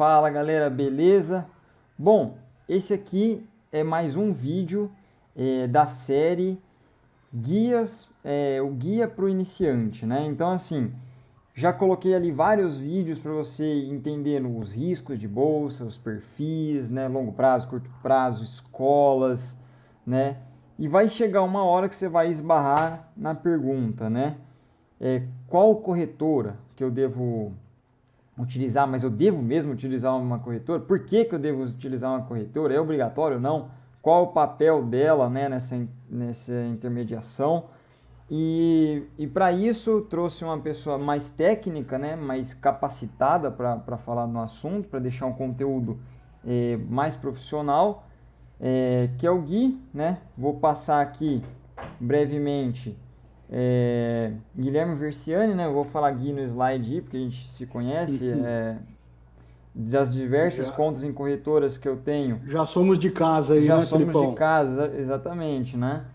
Fala galera, beleza? Bom, esse aqui é mais um vídeo da série o guia para o iniciante, né? Então assim, já coloquei ali vários vídeos para você entender os riscos de bolsa, os perfis, né? Longo prazo, curto prazo, escolas, né? E vai chegar uma hora que você vai esbarrar na pergunta, né? Qual corretora que eu devo utilizar, mas eu devo mesmo utilizar uma corretora? Por que que eu devo utilizar uma corretora? É obrigatório ou não? Qual o papel dela, né, nessa intermediação? E para isso trouxe uma pessoa mais técnica, né, mais capacitada para falar no assunto, para deixar um conteúdo mais profissional, que é o Gui, né? Vou passar aqui brevemente Guilherme Versiani, né? Eu vou falar Gui no slide aí, porque a gente se conhece, das diversas Já, contas em corretoras que eu tenho, já somos de casa aí, já né, somos de Felipão? casa, exatamente, né?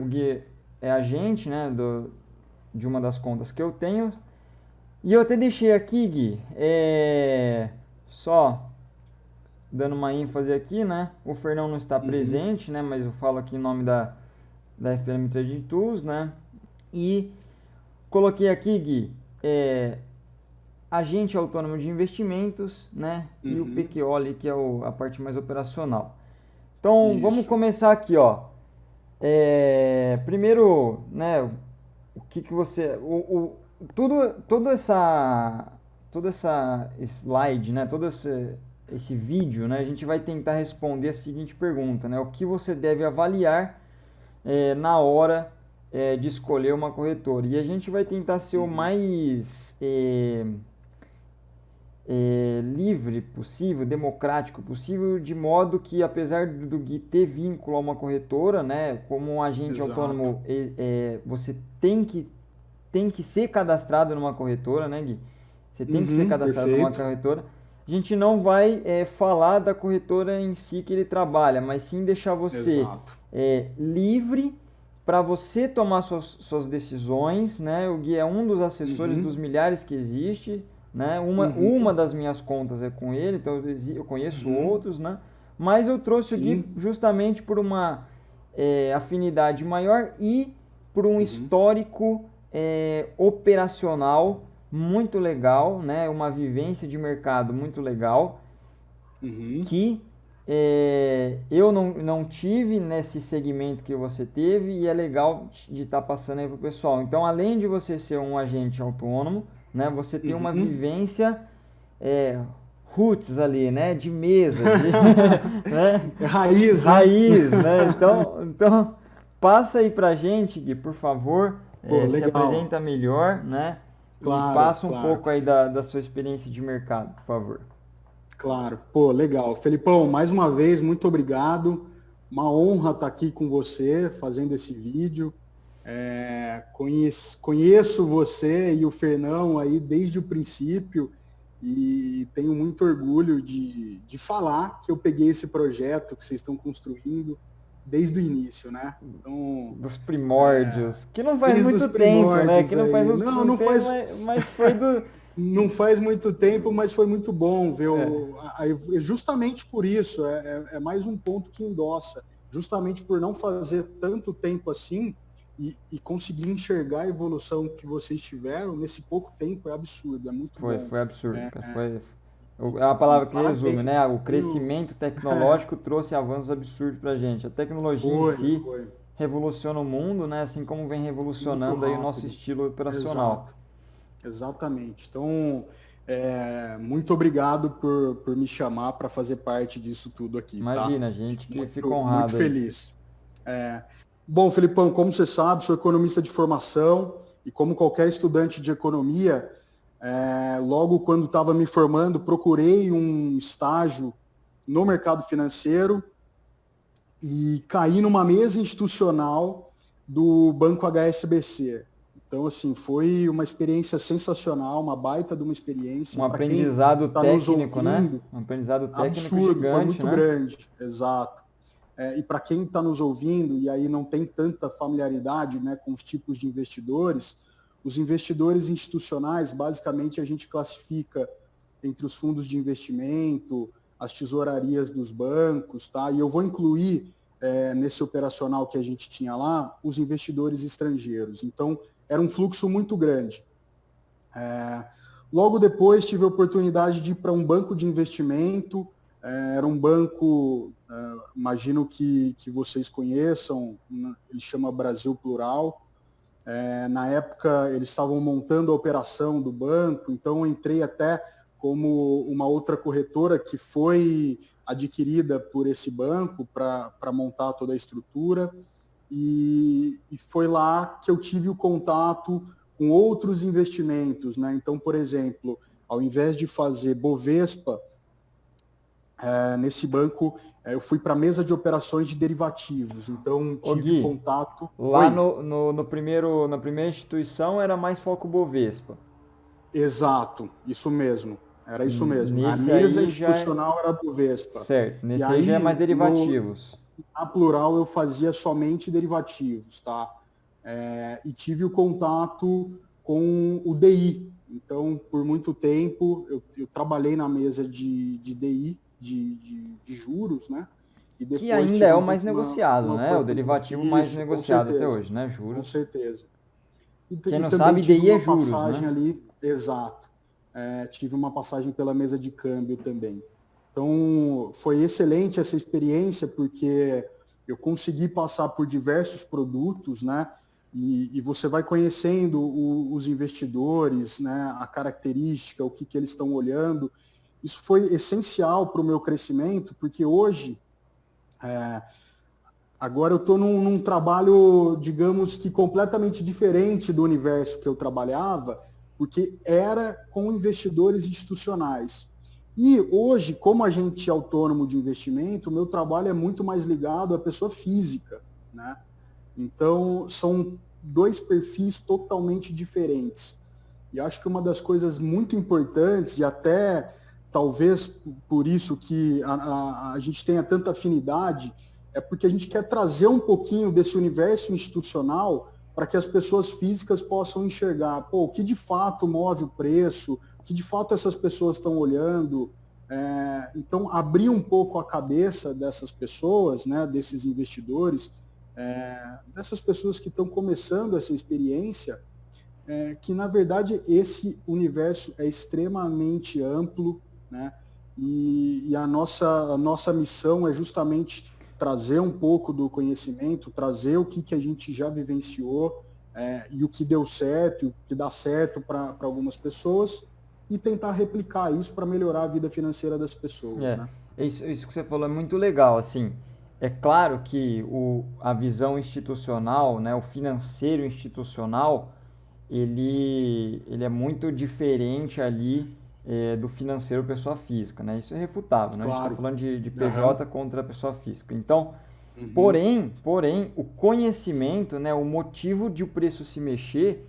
O Gui é agente, né, de uma das contas que eu tenho. E eu até deixei aqui, Gui, só dando uma ênfase aqui, né? O Fernão não está Uhum, presente, né? Mas eu falo aqui em nome da FLM Trading Tools, né? E coloquei aqui, Gui, agente autônomo de investimentos, né? E o uhum, PQO ali, que é a parte mais operacional. Então, vamos isso. começar aqui, ó. Primeiro, né? O que que você, toda essa slide, né? Todo esse vídeo, né? A gente vai tentar responder a seguinte pergunta, né? O que você deve avaliar na hora de escolher uma corretora? E a gente vai tentar ser o Uhum, mais livre possível, democrático possível, de modo que, apesar do Gui ter vínculo a uma corretora, né, como um agente exato. autônomo, você tem que ser cadastrado numa corretora, né, Gui? Você tem que ser Uhum, cadastrado numa perfeito. corretora. A gente não vai falar da corretora em si que ele trabalha, mas sim deixar você Exato. livre para você tomar suas decisões, né? O Gui é um dos assessores dos Uhum, milhares que existe, né? Uma uhum, das minhas contas é com ele, então eu conheço uhum, outros, né? Mas eu trouxe o Gui sim. justamente por uma afinidade maior e por um Uhum, histórico operacional muito legal, né? Uma vivência de mercado muito legal uhum, que eu não tive nesse segmento que você teve e é legal de estar passando aí pro pessoal. Então, além de você ser um agente autônomo, né, você tem uma uhum. vivência é, roots ali, né, de mesa, de né, É raiz, né? raiz, né? Então passa aí pra gente, Gui, por favor, Pô, se legal. apresenta melhor, né? E Claro, passa um claro, pouco aí da sua experiência de mercado, por favor. claro. Pô, legal. Felipão, mais uma vez, muito obrigado. Uma honra estar aqui com você, fazendo esse vídeo. Conheço você e o Fernão aí desde o princípio e tenho muito orgulho de falar que eu peguei esse projeto que vocês estão construindo desde o início, né? Então, Dos primórdios, que não faz desde os muito tempo, né? Que primórdios não faz aí. muito tempo, mas foi do. Não faz muito tempo, mas foi muito bom ver É, justamente por isso, é mais um ponto que endossa. Justamente por não fazer tanto tempo assim e conseguir enxergar a evolução que vocês tiveram nesse pouco tempo é absurdo, é muito bom. foi absurdo, É, cara. é, É uma e palavra que resume, parabéns. né? O Tenho, crescimento tecnológico trouxe avanços absurdos pra gente. A tecnologia em si foi revoluciona o mundo, né? Assim como vem muito revolucionando aí o nosso rápido. estilo operacional. Exato. Exatamente. Então, muito obrigado por me chamar para fazer parte disso tudo aqui, tá? Imagina, a gente Fico que fica muito honrado aí. feliz. Bom, Felipão, como você sabe, sou economista de formação e como qualquer estudante de economia, logo quando estava me formando, procurei um estágio no mercado financeiro e caí numa mesa institucional do Banco HSBC. Então, assim, foi uma experiência sensacional, uma baita de uma experiência. Um E para quem aprendizado está nos técnico, né? ouvindo, Um aprendizado técnico absurdo, foi gigante, muito né? grande, exato. E para quem está nos ouvindo e aí não tem tanta familiaridade, né, com os tipos de investidores, os investidores institucionais, basicamente, a gente classifica entre os fundos de investimento, as tesourarias dos bancos, tá? E eu vou incluir nesse operacional que a gente tinha lá os investidores estrangeiros. Então, era um fluxo muito grande. Logo depois, tive a oportunidade de ir para um banco de investimento. Era um banco, imagino que vocês conheçam, ele chama Brasil Plural. Na época, eles estavam montando a operação do banco, então eu entrei até como uma outra corretora que foi adquirida por esse banco para montar toda a estrutura. E foi lá que eu tive o contato com outros investimentos, né? Então, por exemplo, ao invés de fazer Bovespa, nesse banco eu fui para a mesa de operações de derivativos. Então, Ô tive Gui, contato. lá Oi. na primeira instituição era mais foco Bovespa. Exato, isso mesmo. Era isso mesmo. A Nesse mesa aí já é. institucional era do Vespa. Certo, E nesse aí já é mais aí, derivativos. na Plural, eu fazia somente derivativos, tá? E tive o contato com o DI. Então, por muito tempo, eu trabalhei na mesa de DI, de juros, né? E Que depois ainda tive é o mais negociado, uma né? O oportunidade. derivativo mais Isso, com negociado até certeza. hoje, né? Com Juros. certeza. Quem E não também sabe, tive DI é uma juros, né? passagem ali, exato. Tive uma passagem pela mesa de câmbio também. Então, foi excelente essa experiência, porque eu consegui passar por diversos produtos, né? E você vai conhecendo os investidores, né? A característica, o que eles estão olhando. Isso foi essencial para o meu crescimento, porque hoje, agora eu estou num trabalho, digamos que completamente diferente do universo que eu trabalhava, porque era com investidores institucionais. E hoje, como agente autônomo de investimento, o meu trabalho é muito mais ligado à pessoa física, né? Então, são dois perfis totalmente diferentes. E acho que uma das coisas muito importantes, e até talvez por isso que a gente tenha tanta afinidade, é porque a gente quer trazer um pouquinho desse universo institucional para que as pessoas físicas possam enxergar, pô, o que de fato move o preço, o que de fato essas pessoas estão olhando. Então, abrir um pouco a cabeça dessas pessoas, né, desses investidores, dessas pessoas que estão começando essa experiência, que, na verdade, esse universo é extremamente amplo, né? E a nossa missão é justamente trazer um pouco do conhecimento, trazer o que a gente já vivenciou, e o que deu certo, e o que dá certo para algumas pessoas, e tentar replicar isso para melhorar a vida financeira das pessoas, É, né? isso que você falou é muito legal, assim. É claro que a visão institucional, né, o financeiro institucional, ele é muito diferente ali do financeiro pessoa física, né? Isso é refutável, né? A gente está Claro. falando de Aham. PJ contra a pessoa física. Então, Uhum. porém, o conhecimento, né, o motivo de o preço se mexer,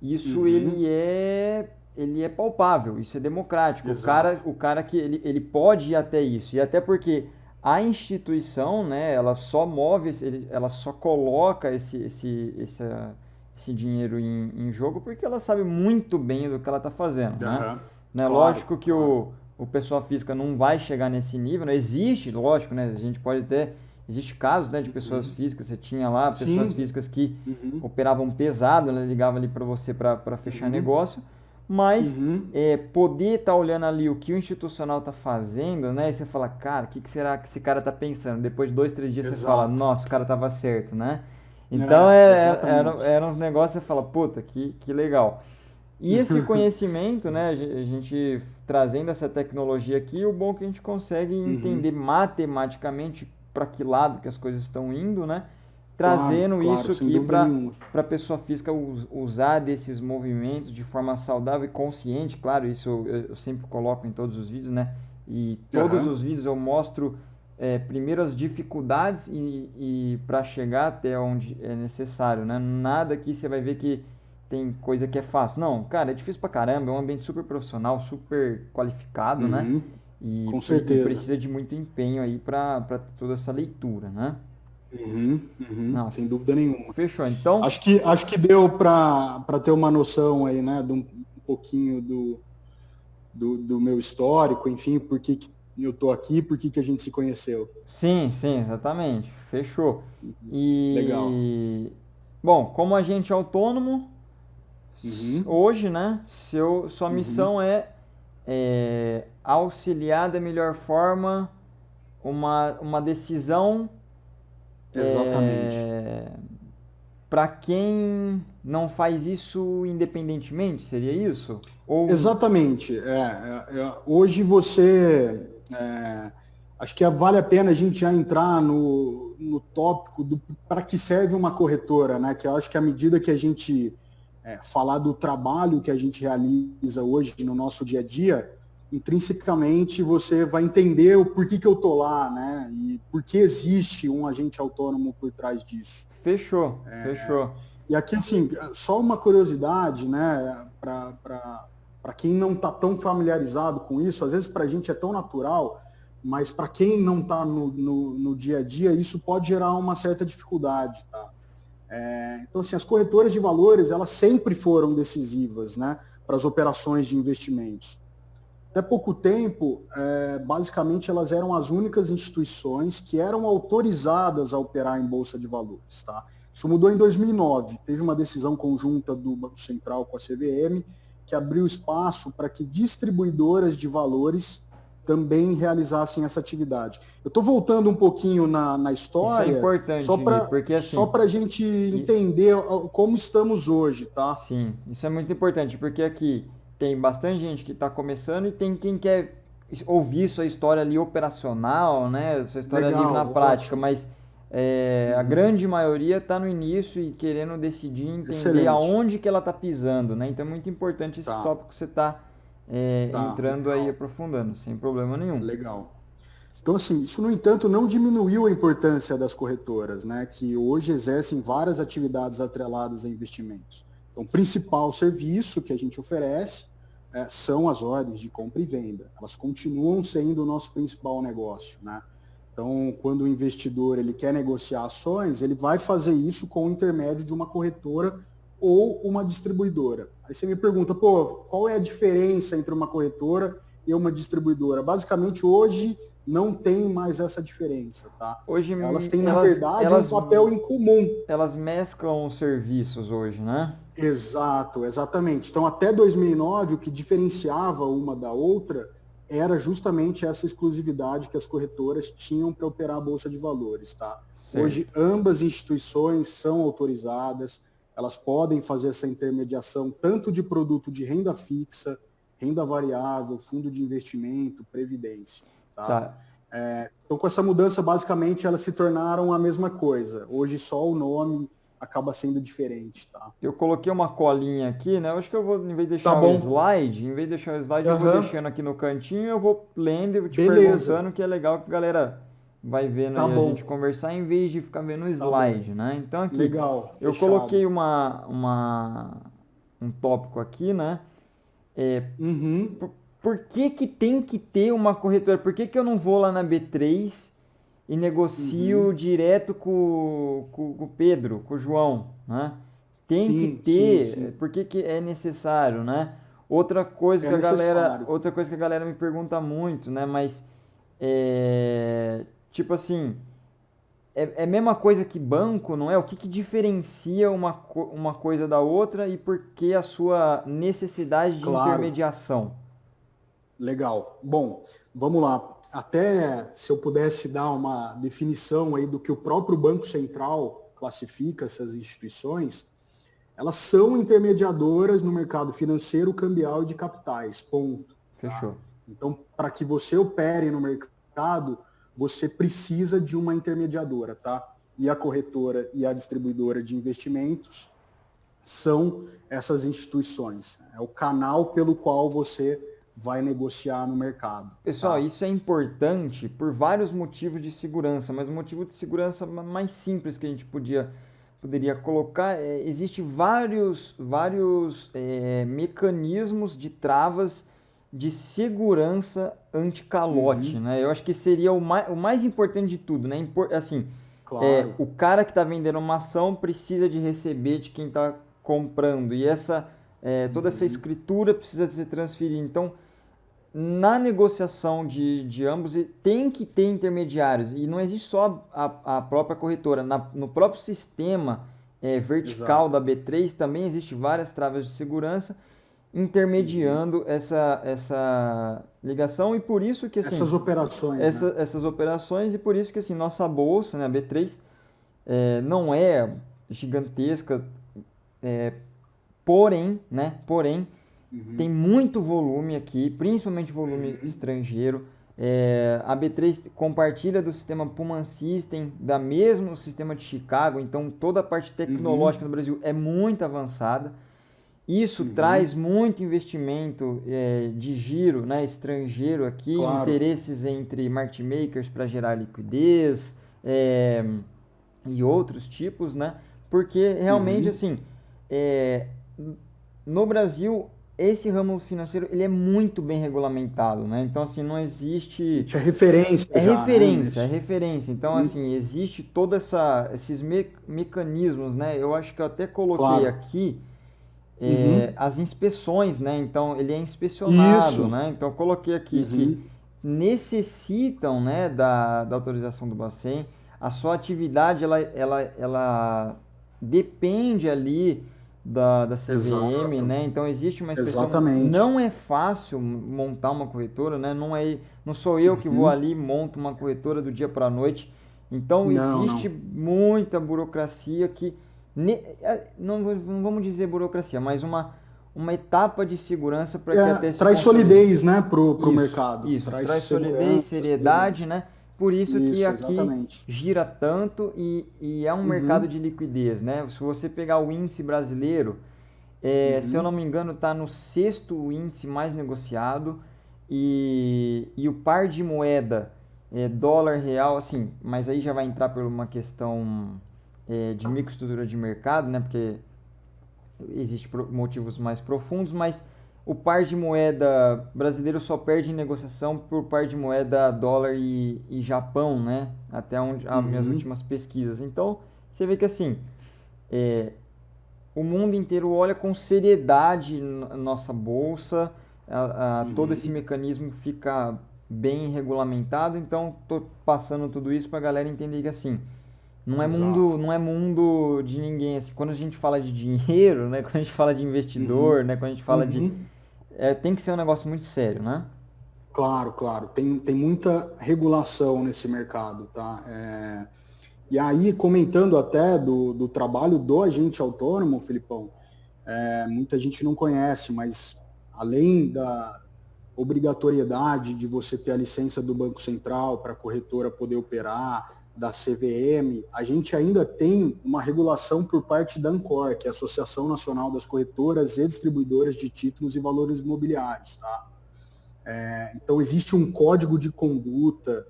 isso Uhum. ele é palpável, isso é democrático. Exato. O cara que ele pode ir até isso, e até porque a instituição, né, ela só move, ela só coloca esse dinheiro em jogo porque ela sabe muito bem do que ela está fazendo, né? Aham. Né? Claro, Lógico que claro. o pessoa física não vai chegar nesse nível, né? Existe, lógico, né? A gente pode ter, existe casos, né, de pessoas Uhum. físicas, você tinha lá pessoas Sim. físicas que Uhum. operavam pesado, né? Ligavam ali para você para fechar Uhum. negócio, mas Uhum. poder estar olhando ali o que o institucional está fazendo, né? E você fala, cara, o que será que esse cara está pensando? Depois de 2, 3 dias você fala, Exato. nossa, o cara tava certo, né? Então Exatamente. eram uns negócios que você fala, puta, que legal. E esse conhecimento, né, a gente trazendo essa tecnologia aqui, o bom é que a gente consegue Uhum. entender matematicamente para que lado que as coisas estão indo, né? Claro, Trazendo claro, isso sem aqui dúvida para nenhuma. a pessoa física usar desses movimentos de forma saudável e consciente, claro, isso eu sempre coloco em todos os vídeos, né? E todos Aham. os vídeos eu mostro primeiro as dificuldades e para chegar até onde é necessário, né? Nada aqui você vai ver que tem coisa que é fácil. Não, cara, é difícil pra caramba, é um ambiente super profissional, super qualificado, né? Uhum. Com E certeza. precisa de muito empenho aí pra toda essa leitura, né? Uhum. Uhum. Não, Sem dúvida nenhuma. fechou. Então, Acho que deu para ter uma noção aí, né, de um pouquinho do meu histórico, enfim, por que eu estou aqui, por que a gente se conheceu. Sim, sim, exatamente. Fechou. Legal. E, bom, como agente autônomo, Uhum, hoje, né, sua uhum, missão é auxiliar da melhor forma uma decisão exatamente. para quem não faz isso independentemente, seria isso? Ou, Exatamente. Hoje você. Acho que vale a pena a gente já entrar no tópico do para que serve uma corretora, né? Que eu acho que à medida que a gente falar do trabalho que a gente realiza hoje no nosso dia a dia, intrinsecamente você vai entender o porquê que eu tô lá, né? E por que existe um agente autônomo por trás disso. fechou, fechou. E aqui, assim, só uma curiosidade, né, para quem não está tão familiarizado com isso, às vezes para a gente é tão natural, mas para quem não está no dia a dia, isso pode gerar uma certa dificuldade, tá? Então, assim, as corretoras de valores, elas sempre foram decisivas, né, para as operações de investimentos. Até pouco tempo, basicamente, elas eram as únicas instituições que eram autorizadas a operar em bolsa de valores, tá? Isso mudou em 2009. Teve uma decisão conjunta do Banco Central com a CVM que abriu espaço para que distribuidoras de valores também realizassem essa atividade. Eu estou voltando um pouquinho na Isso é história importante, Gui, porque só assim, para a gente e- entender como estamos hoje, tá? sim, isso é muito importante, porque aqui tem bastante gente que está começando e tem quem quer ouvir sua história ali operacional, né? Sua história ali na Legal, prática, ótimo. mas a Uhum. grande maioria está no início e querendo decidir, entender Excelente. aonde que ela está pisando, né? Então é muito importante esse Tá. tópico que você está Tá, entrando aí, legal, aprofundando, sem problema nenhum. legal. Então, assim, isso, no entanto, não diminuiu a importância das corretoras, né, que hoje exercem várias atividades atreladas a investimentos. Então, o principal serviço que a gente oferece são as ordens de compra e venda. Elas continuam sendo o nosso principal negócio, né? Então, quando o investidor ele quer negociar ações, ele vai fazer isso com o intermédio de uma corretora ou uma distribuidora. Aí você me pergunta, pô, qual é a diferença entre uma corretora e uma distribuidora? Basicamente, hoje não tem mais essa diferença, tá? Hoje Elas têm, na elas, verdade, um elas, papel em comum. elas mesclam os serviços hoje, né? Exato, exatamente. Então, até 2009, o que diferenciava uma da outra era justamente essa exclusividade que as corretoras tinham para operar a bolsa de valores, tá? Hoje, Certo. ambas instituições são autorizadas, elas podem fazer essa intermediação tanto de produto de renda fixa, renda variável, fundo de investimento, previdência, tá? Tá. Então, com essa mudança, basicamente, elas se tornaram a mesma coisa. Hoje, só o nome acaba sendo diferente, tá? Eu coloquei uma colinha aqui, né? Eu acho que eu vou, em vez de Tá deixar o bom. slide, em vez de deixar o slide, eu vou Aham. deixando aqui no cantinho, eu vou lendo e vou te Beleza. perguntando, que é legal que a galera vai vendo Tá aí a gente bom. conversar em vez de ficar vendo o Tá bom. slide, né? Então aqui, Legal. eu Fechado. coloquei um tópico aqui, né? Uhum. Por que que tem que ter uma corretora? Por que que eu não vou lá na B3 e negocio Uhum. direto com o Pedro, com o João, né? Tem que Sim, sim, ter, sim. por que que é necessário, né? É necessário. Outra coisa que a galera me pergunta muito, né? Mas tipo assim, é a mesma coisa que banco, não é? O que que diferencia uma coisa da outra e por que a sua necessidade de Claro. intermediação? Legal. Bom, vamos lá. Até se eu pudesse dar uma definição aí do que o próprio Banco Central classifica essas instituições, elas são intermediadoras no mercado financeiro, cambial e de capitais. Ponto. Tá? Fechou. Então, para que você opere no mercado, você precisa de uma intermediadora, tá? E a corretora e a distribuidora de investimentos são essas instituições. É o canal pelo qual você vai negociar no mercado, Pessoal, tá? isso é importante por vários motivos de segurança, mas o motivo de segurança mais simples que a gente poderia colocar existe vários mecanismos de travas de segurança anti-calote, Uhum, né? Eu acho que seria o mais importante de tudo, né? Assim, claro. o cara que está vendendo uma ação precisa de receber de quem está comprando e toda essa Uhum, escritura precisa ser transferida. Então, na negociação de ambos tem que ter intermediários e não existe só a própria corretora. No próprio sistema vertical Exato. da B3 também existe várias travas de segurança intermediando essa ligação e por isso que assim Essas operações, né? essas operações e por isso que assim nossa bolsa, né, a B3 não é gigantesca, porém tem muito volume aqui, principalmente volume estrangeiro. A B3 compartilha do sistema Pullman System, da mesmo sistema de Chicago, então toda a parte tecnológica no Brasil é muito avançada. Isso traz muito investimento de giro, né, estrangeiro aqui, Claro. interesses entre market makers para gerar liquidez e outros tipos, né? Porque realmente assim, no Brasil esse ramo financeiro ele é muito bem regulamentado, né? Então assim não existe É referência já, referência, é né? referência. Então, assim, existe todos esses mecanismos, né? Eu acho que eu até coloquei Claro. aqui as inspeções, né? Então, ele é inspecionado, Isso. né? Então, eu coloquei aqui que necessitam, né, da autorização do Bacen. A sua atividade, ela depende ali da CVM, Exato. né? Então, existe uma inspeção. Exatamente. Não é fácil montar uma corretora, né? Não sou eu que vou ali e monto uma corretora do dia para a noite. Então, Não, existe não. muita burocracia que não vamos dizer burocracia, mas uma etapa de segurança para que até se Traz consolide. solidez, né, pro mercado. Isso, traz solidez, segurança, seriedade, né? Por isso que Isso, aqui exatamente. gira tanto e é um mercado de liquidez, né? Se você pegar o índice brasileiro, se eu não me engano, está no 6º índice mais negociado e o par de moeda dólar real, assim, mas aí já vai entrar por uma questão de microestrutura de mercado, né? Porque existem motivos mais profundos, mas o par de moeda brasileiro só perde em negociação por par de moeda dólar e Japão, né? Até onde as minhas últimas pesquisas. Então, você vê que assim, o mundo inteiro olha com seriedade a nossa bolsa, todo esse mecanismo fica bem regulamentado. Então, estou passando tudo isso para a galera entender que assim, Exato. não é mundo de ninguém. Assim, quando a gente fala de dinheiro, né? Quando a gente fala de investidor, né? Quando a gente fala de tem que ser um negócio muito sério, né? Claro, claro. Tem muita regulação nesse mercado, tá? E aí, comentando até do trabalho do agente autônomo, Filipão, muita gente não conhece, mas além da obrigatoriedade de você ter a licença do Banco Central para a corretora poder operar, da CVM, a gente ainda tem uma regulação por parte da ANCOR, que é a Associação Nacional das Corretoras e Distribuidoras de Títulos e Valores Imobiliários, tá? Então existe um código de conduta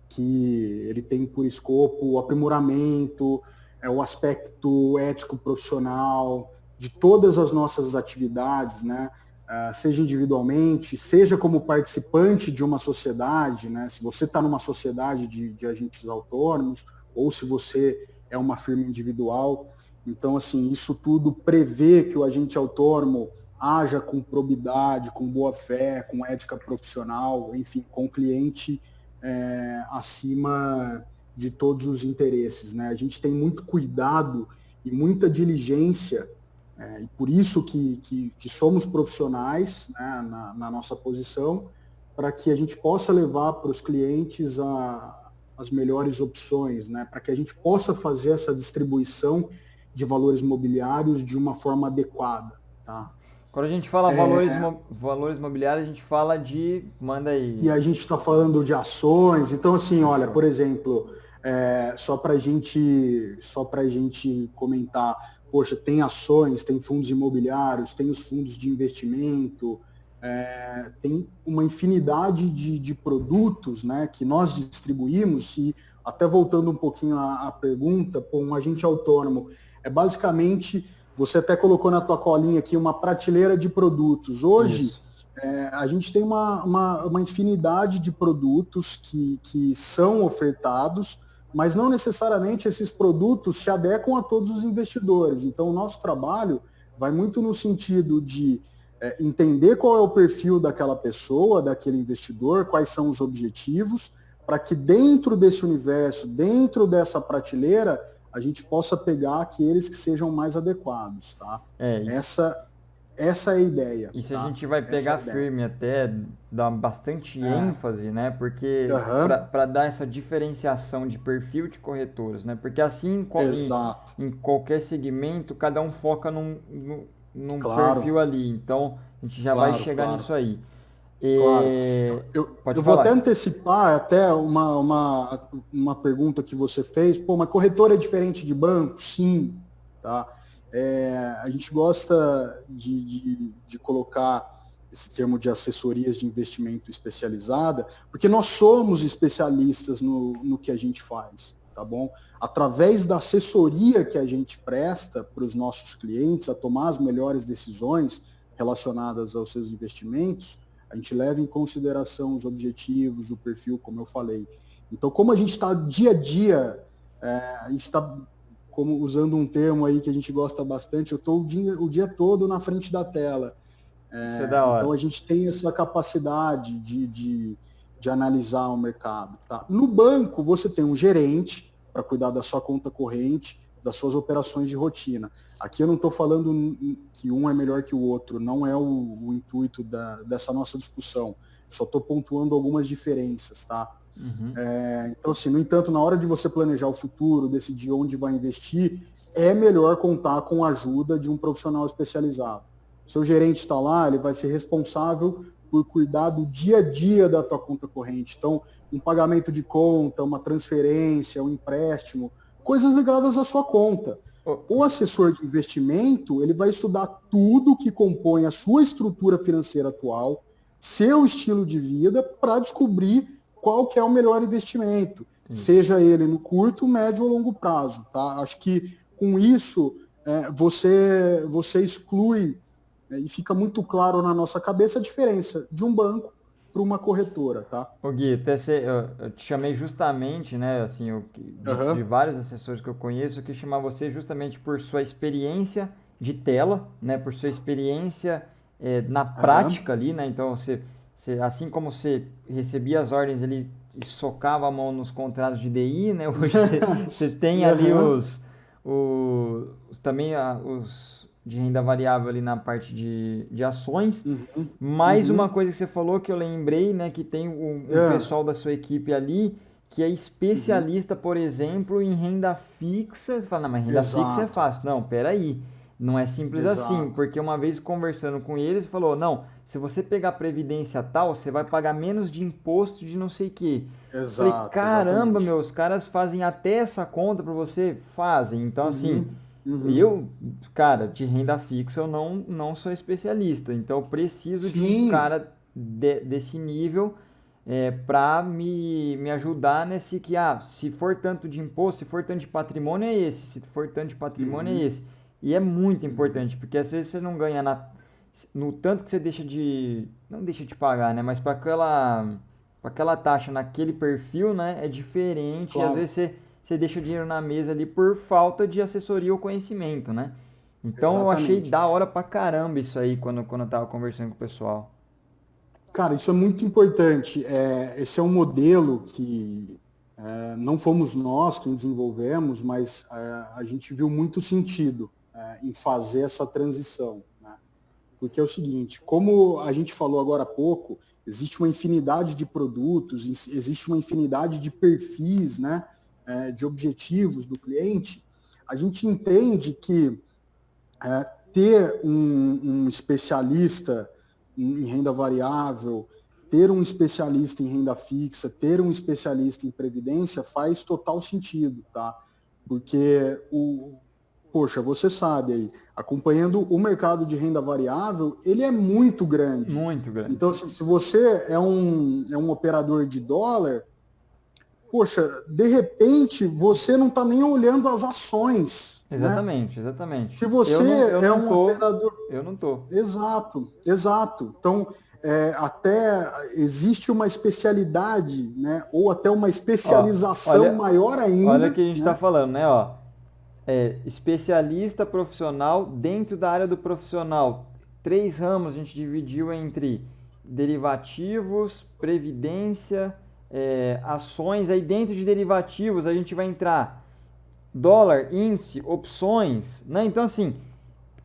que ele tem por escopo o aprimoramento, o aspecto ético profissional de todas as nossas atividades, né? Seja individualmente, seja como participante de uma sociedade, né? Se você está numa sociedade de agentes autônomos ou se você é uma firma individual. Então, assim, isso tudo prevê que o agente autônomo haja com probidade, com boa fé, com ética profissional, enfim, com o cliente acima de todos os interesses, né? A gente tem muito cuidado e muita diligência, e por isso que somos profissionais, né, na nossa posição, para que a gente possa levar para os clientes as melhores opções, né, para que a gente possa fazer essa distribuição de valores imobiliários de uma forma adequada. Tá? Quando a gente fala valores imobiliários, a gente fala de... Manda aí. E a gente está falando de ações. Então, assim, olha, por exemplo, só para a gente comentar, poxa, tem ações, tem fundos imobiliários, tem os fundos de investimento, tem uma infinidade de produtos, né, que nós distribuímos. E até voltando um pouquinho à pergunta, um agente autônomo é basicamente, você até colocou na tua colinha aqui uma prateleira de produtos. Hoje, a gente tem uma infinidade de produtos que são ofertados, mas não necessariamente esses produtos se adequam a todos os investidores. Então, o nosso trabalho vai muito no sentido de entender qual é o perfil daquela pessoa, daquele investidor, quais são os objetivos, para que dentro desse universo, dentro dessa prateleira, a gente possa pegar aqueles que sejam mais adequados, tá? Isso. Essa é a ideia. Isso a tá? gente vai pegar firme até, dar bastante ênfase, né? Porque para dar essa diferenciação de perfil de corretoras, né? Porque assim, em qualquer segmento, cada um foca num perfil ali. Então, a gente já vai chegar nisso aí. Claro. Eu vou até antecipar até uma pergunta que você fez. Pô, mas corretora é diferente de banco? Sim, tá? A gente gosta de colocar esse termo de assessorias de investimento especializada, porque nós somos especialistas no que a gente faz, tá bom? Através da assessoria que a gente presta para os nossos clientes a tomar as melhores decisões relacionadas aos seus investimentos, a gente leva em consideração os objetivos, o perfil, como eu falei. Então, como a gente está dia a dia, a gente está, como usando um termo aí que a gente gosta bastante, eu estou o dia todo na frente da tela. Isso é da hora. Então, a gente tem essa capacidade de analisar o mercado. Tá? No banco, você tem um gerente para cuidar da sua conta corrente, das suas operações de rotina. Aqui eu não estou falando que um é melhor que o outro, não é o intuito dessa nossa discussão. Só estou pontuando algumas diferenças, tá? Uhum. Então, assim, no entanto, na hora de você planejar o futuro, decidir onde vai investir, é melhor contar com a ajuda de um profissional especializado. Seu gerente está lá, ele vai ser responsável por cuidar do dia a dia da tua conta corrente. Então, um pagamento de conta, uma transferência, um empréstimo, coisas ligadas à sua conta. O assessor de investimento, ele vai estudar tudo que compõe a sua estrutura financeira atual, seu estilo de vida, para descobrir qual que é o melhor investimento, seja ele no curto, médio ou longo prazo. Tá? Acho que com isso você exclui e fica muito claro na nossa cabeça a diferença de um banco para uma corretora, tá? Ô Gui, eu te chamei justamente, né, assim, de vários assessores que eu conheço, eu quis chamar você justamente por sua experiência de tela, né, por sua experiência na prática ali, né, então assim como você recebia as ordens ali e socava a mão nos contratos de DI, né, hoje você tem ali os de renda variável ali na parte de ações. Mais uma coisa que você falou que eu lembrei, né, que tem um pessoal da sua equipe ali que é especialista, por exemplo, em renda fixa. Você fala, não, mas renda fixa é fácil. Não, peraí, não é simples assim, porque uma vez conversando com eles, falou, não, se você pegar previdência tal, você vai pagar menos de imposto de não sei o quê. Falei, caramba, os caras fazem até essa conta para você? Fazem. Então, assim... Eu, cara, de renda fixa eu não sou especialista, então eu preciso de um cara desse nível para me ajudar nesse que, se for tanto de imposto, se for tanto de patrimônio é esse, se for tanto de patrimônio é esse. E é muito importante, porque às vezes você não ganha no tanto que você não deixa de pagar, né, mas para aquela taxa naquele perfil, né, é diferente, e às vezes você deixa o dinheiro na mesa ali por falta de assessoria ou conhecimento, né? Então eu achei da hora pra caramba isso aí quando eu tava conversando com o pessoal. Cara, isso é muito importante. Esse é um modelo que não fomos nós quem desenvolvemos, mas a gente viu muito sentido em fazer essa transição, né? Porque é o seguinte, como a gente falou agora há pouco, existe uma infinidade de produtos, existe uma infinidade de perfis, né? De objetivos do cliente, a gente entende que ter um especialista em renda variável, ter um especialista em renda fixa, ter um especialista em previdência faz total sentido, tá? Porque, poxa, você sabe aí, acompanhando o mercado de renda variável, ele é muito grande. Muito grande. Então, se você é um operador de dólar, poxa, de repente, você não está nem olhando as ações. Exatamente, né? Exatamente. Se você operador... Eu não tô. Exato. Então, até existe uma especialidade, né? Ou até uma especialização maior ainda. Olha o que a gente está falando, né? Especialista profissional dentro da área do profissional. 3 ramos a gente dividiu entre derivativos, previdência, ações. Aí dentro de derivativos a gente vai entrar dólar, índice, opções, né? Então assim,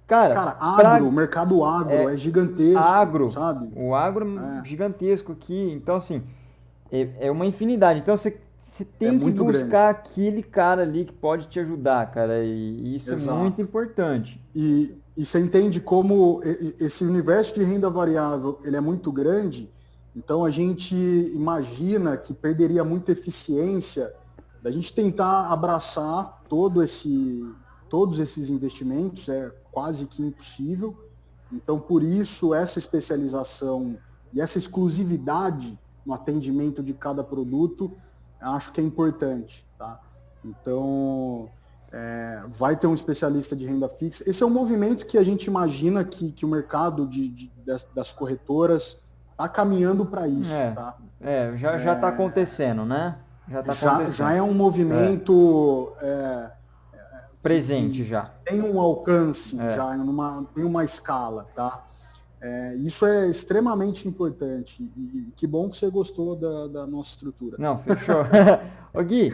cara, Agro, o mercado agro é gigantesco, agro, sabe? o agro é gigantesco aqui. Então assim, é uma infinidade. Então você tem que buscar grande. aquele cara ali que pode te ajudar, cara. E isso é muito importante. E você entende como esse universo de renda variável ele é muito grande, então a gente imagina que perderia muita eficiência da gente tentar abraçar todos esses investimentos, é quase que impossível. Então, por isso, essa especialização e essa exclusividade no atendimento de cada produto, acho que é importante, tá? Então, vai ter um especialista de renda fixa. Esse é um movimento que a gente imagina que o mercado das corretoras está caminhando para isso, tá? Já está acontecendo, né? Já está acontecendo. Já é um movimento presente já. Tem um alcance, já tem uma escala, tá? Isso é extremamente importante. E que bom que você gostou da nossa estrutura. Não, fechou. Ô Gui,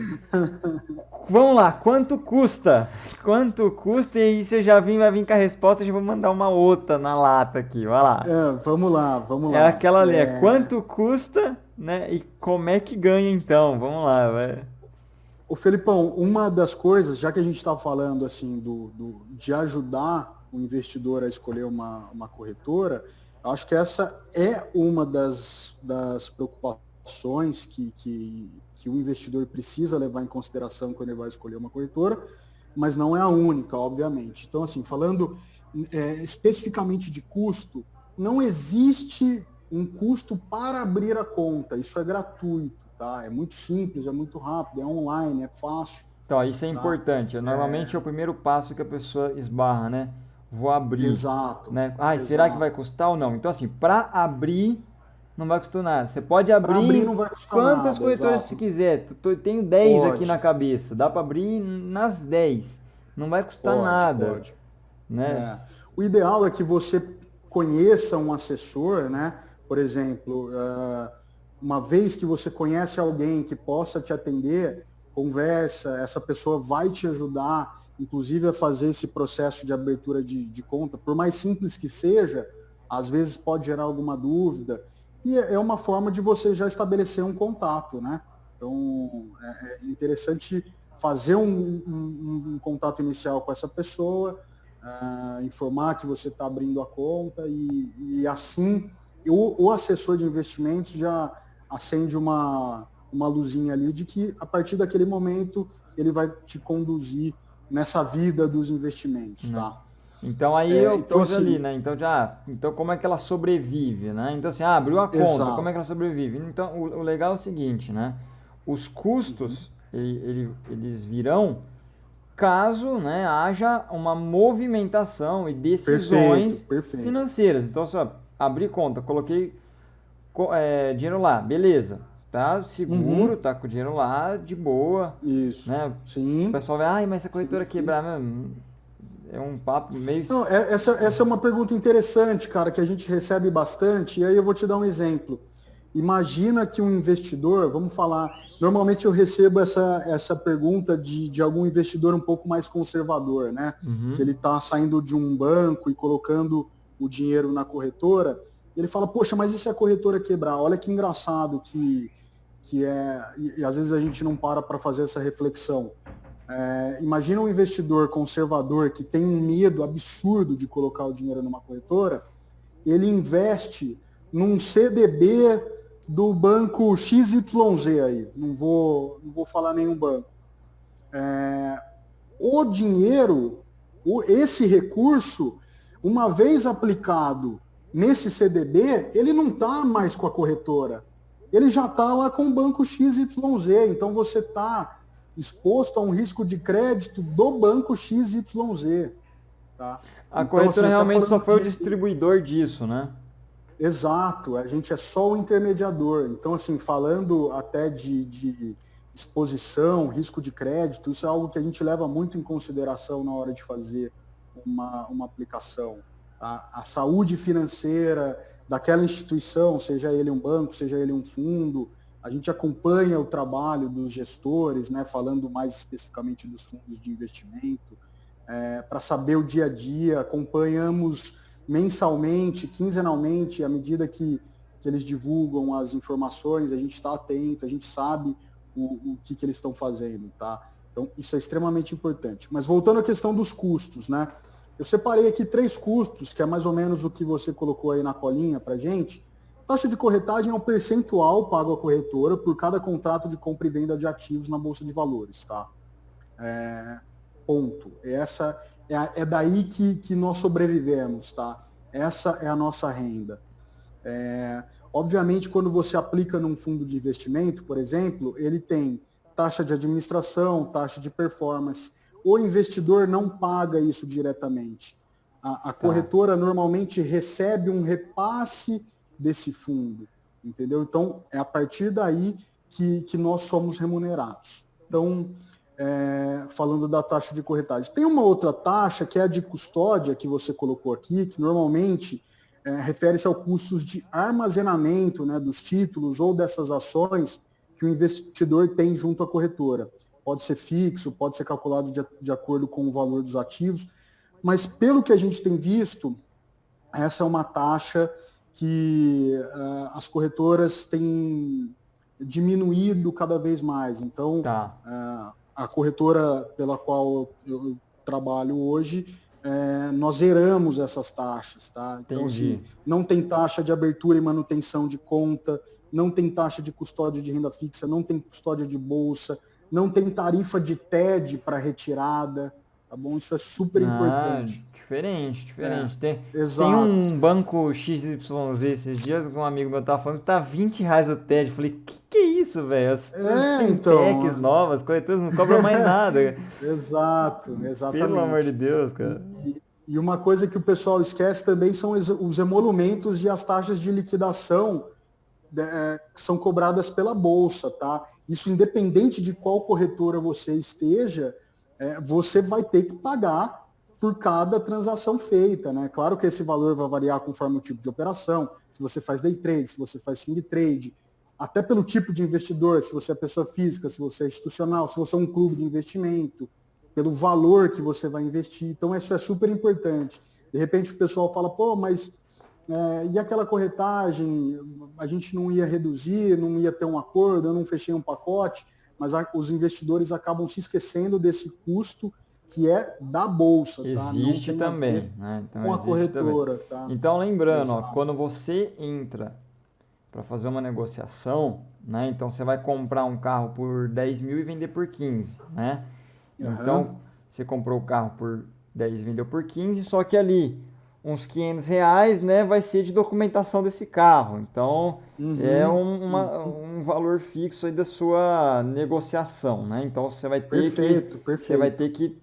vamos lá, quanto custa? Quanto custa? E aí você vai vir com a resposta, eu já vou mandar uma outra na lata aqui, vai lá. Vamos lá. É aquela ali, quanto custa, né? E como é que ganha então? Vamos lá, vai. Ô Felipão, uma das coisas, já que a gente está falando assim de ajudar o investidor a escolher uma corretora, eu acho que essa é uma das preocupações que o investidor precisa levar em consideração quando ele vai escolher uma corretora, mas não é a única, obviamente. Então, assim, falando especificamente de custo, não existe um custo para abrir a conta, isso é gratuito. Tá? É muito simples, é muito rápido, é online, é fácil. Então, isso é importante. Normalmente é o primeiro passo que a pessoa esbarra, né? Vou abrir. Exato. Né? Será que vai custar ou não? Então, assim, para abrir, não vai custar nada. Você pode abrir não vai custar quantas nada, corretoras exato. você quiser. Tenho 10 aqui na cabeça. Dá para abrir nas 10. Não vai custar nada. Pode. Né? O ideal é que você conheça um assessor, né? Por exemplo, uma vez que você conhece alguém que possa te atender, conversa, essa pessoa vai te ajudar, inclusive a fazer esse processo de abertura de conta, por mais simples que seja, às vezes pode gerar alguma dúvida, e é uma forma de você já estabelecer um contato, né? Então, é interessante fazer um contato inicial com essa pessoa, informar que você está abrindo a conta e assim o assessor de investimentos já acende uma luzinha ali de que a partir daquele momento ele vai te conduzir nessa vida dos investimentos, tá? Então aí eu pus assim, ali, né? Então como é que ela sobrevive, né? Então assim, abriu a conta, exato. Como é que ela sobrevive? Então o legal é o seguinte, né? Os custos, eles virão caso, né, haja uma movimentação e decisões financeiras. Então, só abri conta, coloquei dinheiro lá, beleza. Tá seguro, tá com o dinheiro lá, de boa. Isso. Né? Sim. O pessoal vai, mas essa corretora quebrar, é um papo meio... Não, essa é uma pergunta interessante, cara, que a gente recebe bastante, e aí eu vou te dar um exemplo. Imagina que um investidor, vamos falar, normalmente eu recebo essa pergunta de algum investidor um pouco mais conservador, né? Que ele está saindo de um banco e colocando o dinheiro na corretora, e ele fala, poxa, mas e se a corretora quebrar? Olha que engraçado que é, e às vezes a gente não para fazer essa reflexão. Imagina um investidor conservador que tem um medo absurdo de colocar o dinheiro numa corretora, ele investe num CDB do banco XYZ aí, não vou falar nenhum banco. O dinheiro, esse recurso, uma vez aplicado nesse CDB, ele não está mais com a corretora, ele já está lá com o banco XYZ, então você está exposto a um risco de crédito do banco XYZ. Tá? A então, corretora assim, realmente só foi o distribuidor disso, né? Exato, a gente é só o intermediador. Então, assim, falando até de exposição, risco de crédito, isso é algo que a gente leva muito em consideração na hora de fazer uma aplicação. tá? A saúde financeira daquela instituição, seja ele um banco, seja ele um fundo, a gente acompanha o trabalho dos gestores, né, falando mais especificamente dos fundos de investimento, para saber o dia a dia, acompanhamos mensalmente, quinzenalmente, à medida que eles divulgam as informações, a gente está atento, a gente sabe o que eles estão fazendo, tá? Então, isso é extremamente importante. Mas voltando à questão dos custos, né? Eu separei aqui 3 custos, que é mais ou menos o que você colocou aí na colinha para gente. Taxa de corretagem é um percentual pago à corretora por cada contrato de compra e venda de ativos na Bolsa de Valores, tá? Ponto. Essa é daí que nós sobrevivemos, tá? Essa é a nossa renda. Obviamente, quando você aplica num fundo de investimento, por exemplo, ele tem taxa de administração, taxa de performance. O investidor não paga isso diretamente. A corretora normalmente recebe um repasse desse fundo, entendeu? Então, é a partir daí que nós somos remunerados. Então, falando da taxa de corretagem. Tem uma outra taxa, que é a de custódia, que você colocou aqui, que normalmente refere-se ao custos de armazenamento, né, dos títulos ou dessas ações que o investidor tem junto à corretora. Pode ser fixo, pode ser calculado de acordo com o valor dos ativos, mas pelo que a gente tem visto, essa é uma taxa que as corretoras têm diminuído cada vez mais. Então, a corretora pela qual eu trabalho hoje, nós zeramos essas taxas, tá? Então, assim, não tem taxa de abertura e manutenção de conta, não tem taxa de custódia de renda fixa, não tem custódia de bolsa, não tem tarifa de TED para retirada, tá bom? Isso é super importante. Diferente. Tem um banco XYZ esses dias, um amigo meu tava falando que tá R$ 20 o TED. Eu falei, que é isso, velho? As fintechs novas, corretoras não cobram mais nada. Exatamente. Pelo amor de Deus, cara. E uma coisa que o pessoal esquece também são os emolumentos e as taxas de liquidação que são cobradas pela Bolsa, tá? Isso, independente de qual corretora você esteja, você vai ter que pagar por cada transação feita, né? Claro que esse valor vai variar conforme o tipo de operação, se você faz day trade, se você faz swing trade, até pelo tipo de investidor, se você é pessoa física, se você é institucional, se você é um clube de investimento, pelo valor que você vai investir. Então, isso é super importante. De repente, o pessoal fala, pô, mas e aquela corretagem, a gente não ia reduzir, não ia ter um acordo, eu não fechei um pacote, mas os investidores acabam se esquecendo desse custo que é da Bolsa. Existe também, né? Então, com a corretora. Tá? Então, lembrando, quando você entra para fazer uma negociação, né? Então, você vai comprar um carro por 10 mil e vender por 15, né? Então, você comprou o carro por 10 e vendeu por 15, só que ali uns R$ 500, né, vai ser de documentação desse carro. Então, é um valor fixo aí da sua negociação, né? Então, você vai ter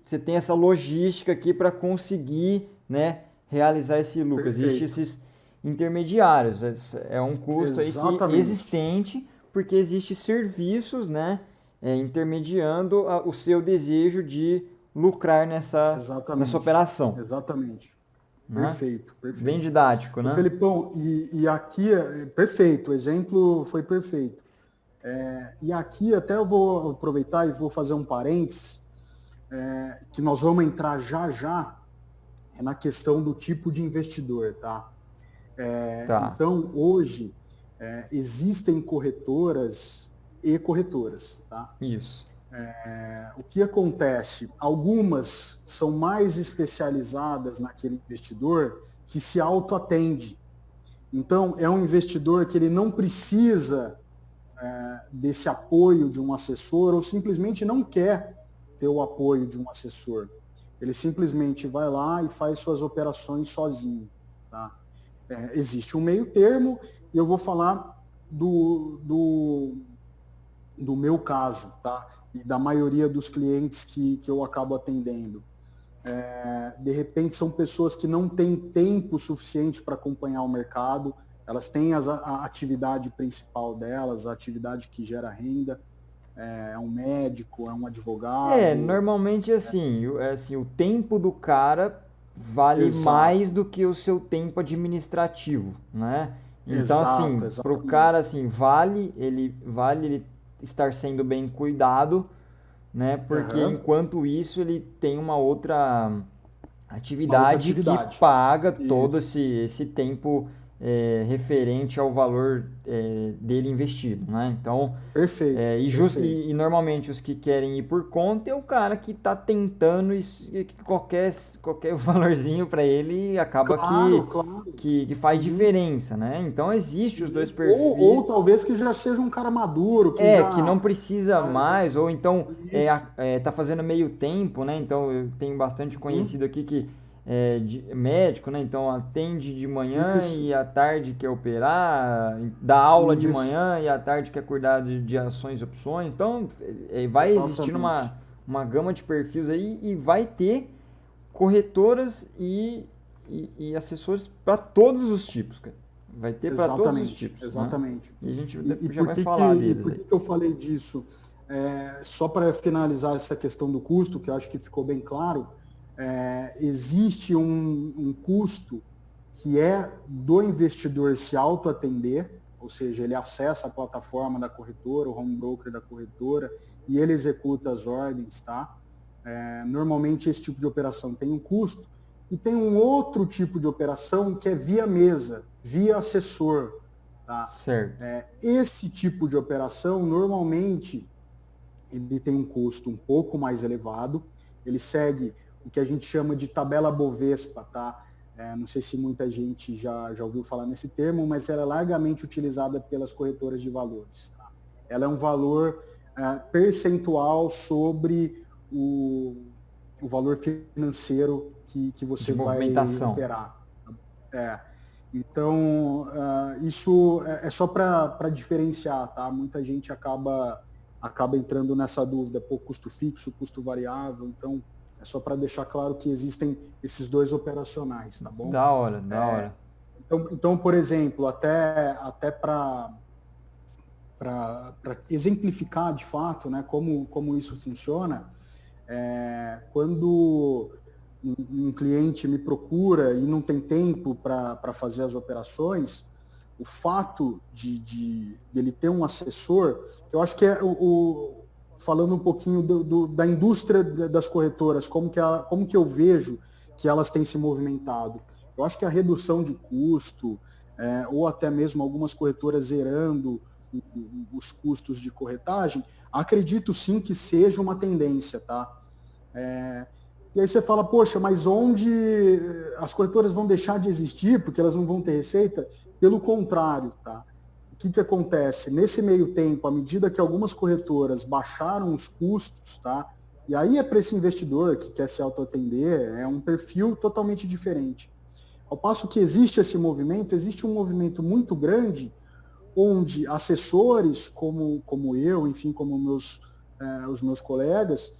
você tem essa logística aqui para conseguir, né, realizar esse lucro. Existem esses intermediários. É um custo aí que existente, porque existem serviços, né, intermediando o seu desejo de lucrar nessa operação. Exatamente. Né? Perfeito. Bem didático, né? Felipão, e aqui, perfeito, o exemplo foi perfeito. E aqui até eu vou aproveitar e vou fazer um parênteses, que nós vamos entrar já na questão do tipo de investidor, tá? Então, hoje, existem corretoras e corretoras, tá? Isso. O que acontece? Algumas são mais especializadas naquele investidor que se autoatende. Então, é um investidor que ele não precisa desse apoio de um assessor ou simplesmente não quer ter o apoio de um assessor. Ele simplesmente vai lá e faz suas operações sozinho. Tá? Existe um meio termo e eu vou falar do meu caso, tá? E da maioria dos clientes que eu acabo atendendo. De repente, são pessoas que não têm tempo suficiente para acompanhar o mercado, elas têm a atividade principal delas, a atividade que gera renda, é um médico, é um advogado. Normalmente assim, o tempo do cara vale Exato. mais do que o seu tempo administrativo, né? Então, assim, para o cara, assim, vale ele estar sendo bem cuidado, né? Porque Aham. enquanto isso ele tem uma outra Uma outra atividade que atividade. paga todo Isso. esse tempo referente ao valor dele investido, né? Então, Perfeito, perfeito. e normalmente os que querem ir por conta é o cara que está tentando e que qualquer valorzinho para ele acaba Claro, claro. que faz Uhum. diferença, né? Então existe os dois Ou perfis, talvez que já seja um cara maduro, que que não já, precisa já... mais, ou então Isso. tá fazendo meio tempo, né? Então eu tenho bastante Uhum. conhecido aqui que médico, né? Então atende de manhã Isso. e à tarde quer operar, dá aula de Isso. manhã e à tarde quer cuidar de ações e opções. Então vai existir Exatamente. uma gama de perfis aí e vai ter corretoras e assessores para todos os tipos, cara. Vai ter para todos os Exatamente. tipos, né? Exatamente. E a gente E já por vai que falar deles por aí. que que eu falei disso? Só para finalizar essa questão do custo, que eu acho que ficou bem claro, existe um custo que é do investidor se autoatender, ou seja, ele acessa a plataforma da corretora, o home broker da corretora, e ele executa as ordens, tá? Normalmente esse tipo de operação tem um custo, e tem um outro tipo de operação que é via mesa, via assessor, tá? Certo. Esse tipo de operação, normalmente, ele tem um custo um pouco mais elevado, ele segue o que a gente chama de tabela Bovespa, tá? Não sei se muita gente já ouviu falar nesse termo, mas ela é largamente utilizada pelas corretoras de valores. Tá? Ela é um valor percentual sobre o valor financeiro que você De vai movimentação. operar. Então, isso é só para diferenciar, tá? Muita gente acaba entrando nessa dúvida, pô, custo fixo, custo variável, então é só para deixar claro que existem esses dois operacionais, tá bom? Da hora, da hora. Então por exemplo, até para exemplificar de fato, né, como isso funciona, quando um cliente me procura e não tem tempo para fazer as operações, o fato de ele ter um assessor, que eu acho que falando um pouquinho da indústria das corretoras, como que eu vejo que elas têm se movimentado. Eu acho que a redução de custo, ou até mesmo algumas corretoras zerando os custos de corretagem, acredito sim que seja uma tendência, tá? E aí você fala, poxa, mas onde as corretoras vão deixar de existir porque elas não vão ter receita? Pelo contrário, tá? O que acontece? Nesse meio tempo, à medida que algumas corretoras baixaram os custos, tá? E aí é para esse investidor que quer se autoatender, é um perfil totalmente diferente. Ao passo que existe existe um movimento muito grande onde assessores como eu, enfim, como os meus colegas,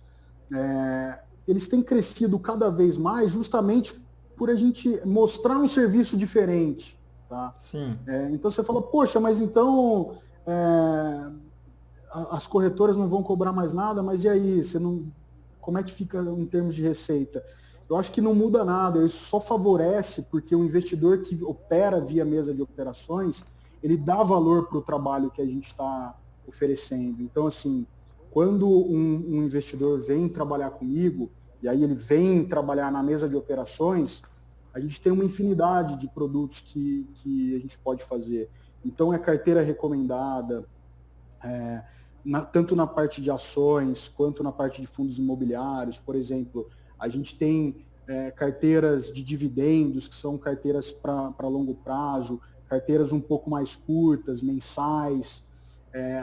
eles têm crescido cada vez mais justamente por a gente mostrar um serviço diferente. Tá? Sim. Então você fala, poxa, mas então as corretoras não vão cobrar mais nada, mas e aí? Como é que fica em termos de receita? Eu acho que não muda nada, isso só favorece porque o investidor que opera via mesa de operações, ele dá valor para o trabalho que a gente está oferecendo. Então, assim, quando um investidor vem trabalhar comigo, e aí ele vem trabalhar na mesa de operações, a gente tem uma infinidade de produtos que a gente pode fazer. Então, é carteira recomendada, tanto na parte de ações, quanto na parte de fundos imobiliários. Por exemplo, a gente tem carteiras de dividendos, que são carteiras para longo prazo, carteiras um pouco mais curtas, mensais.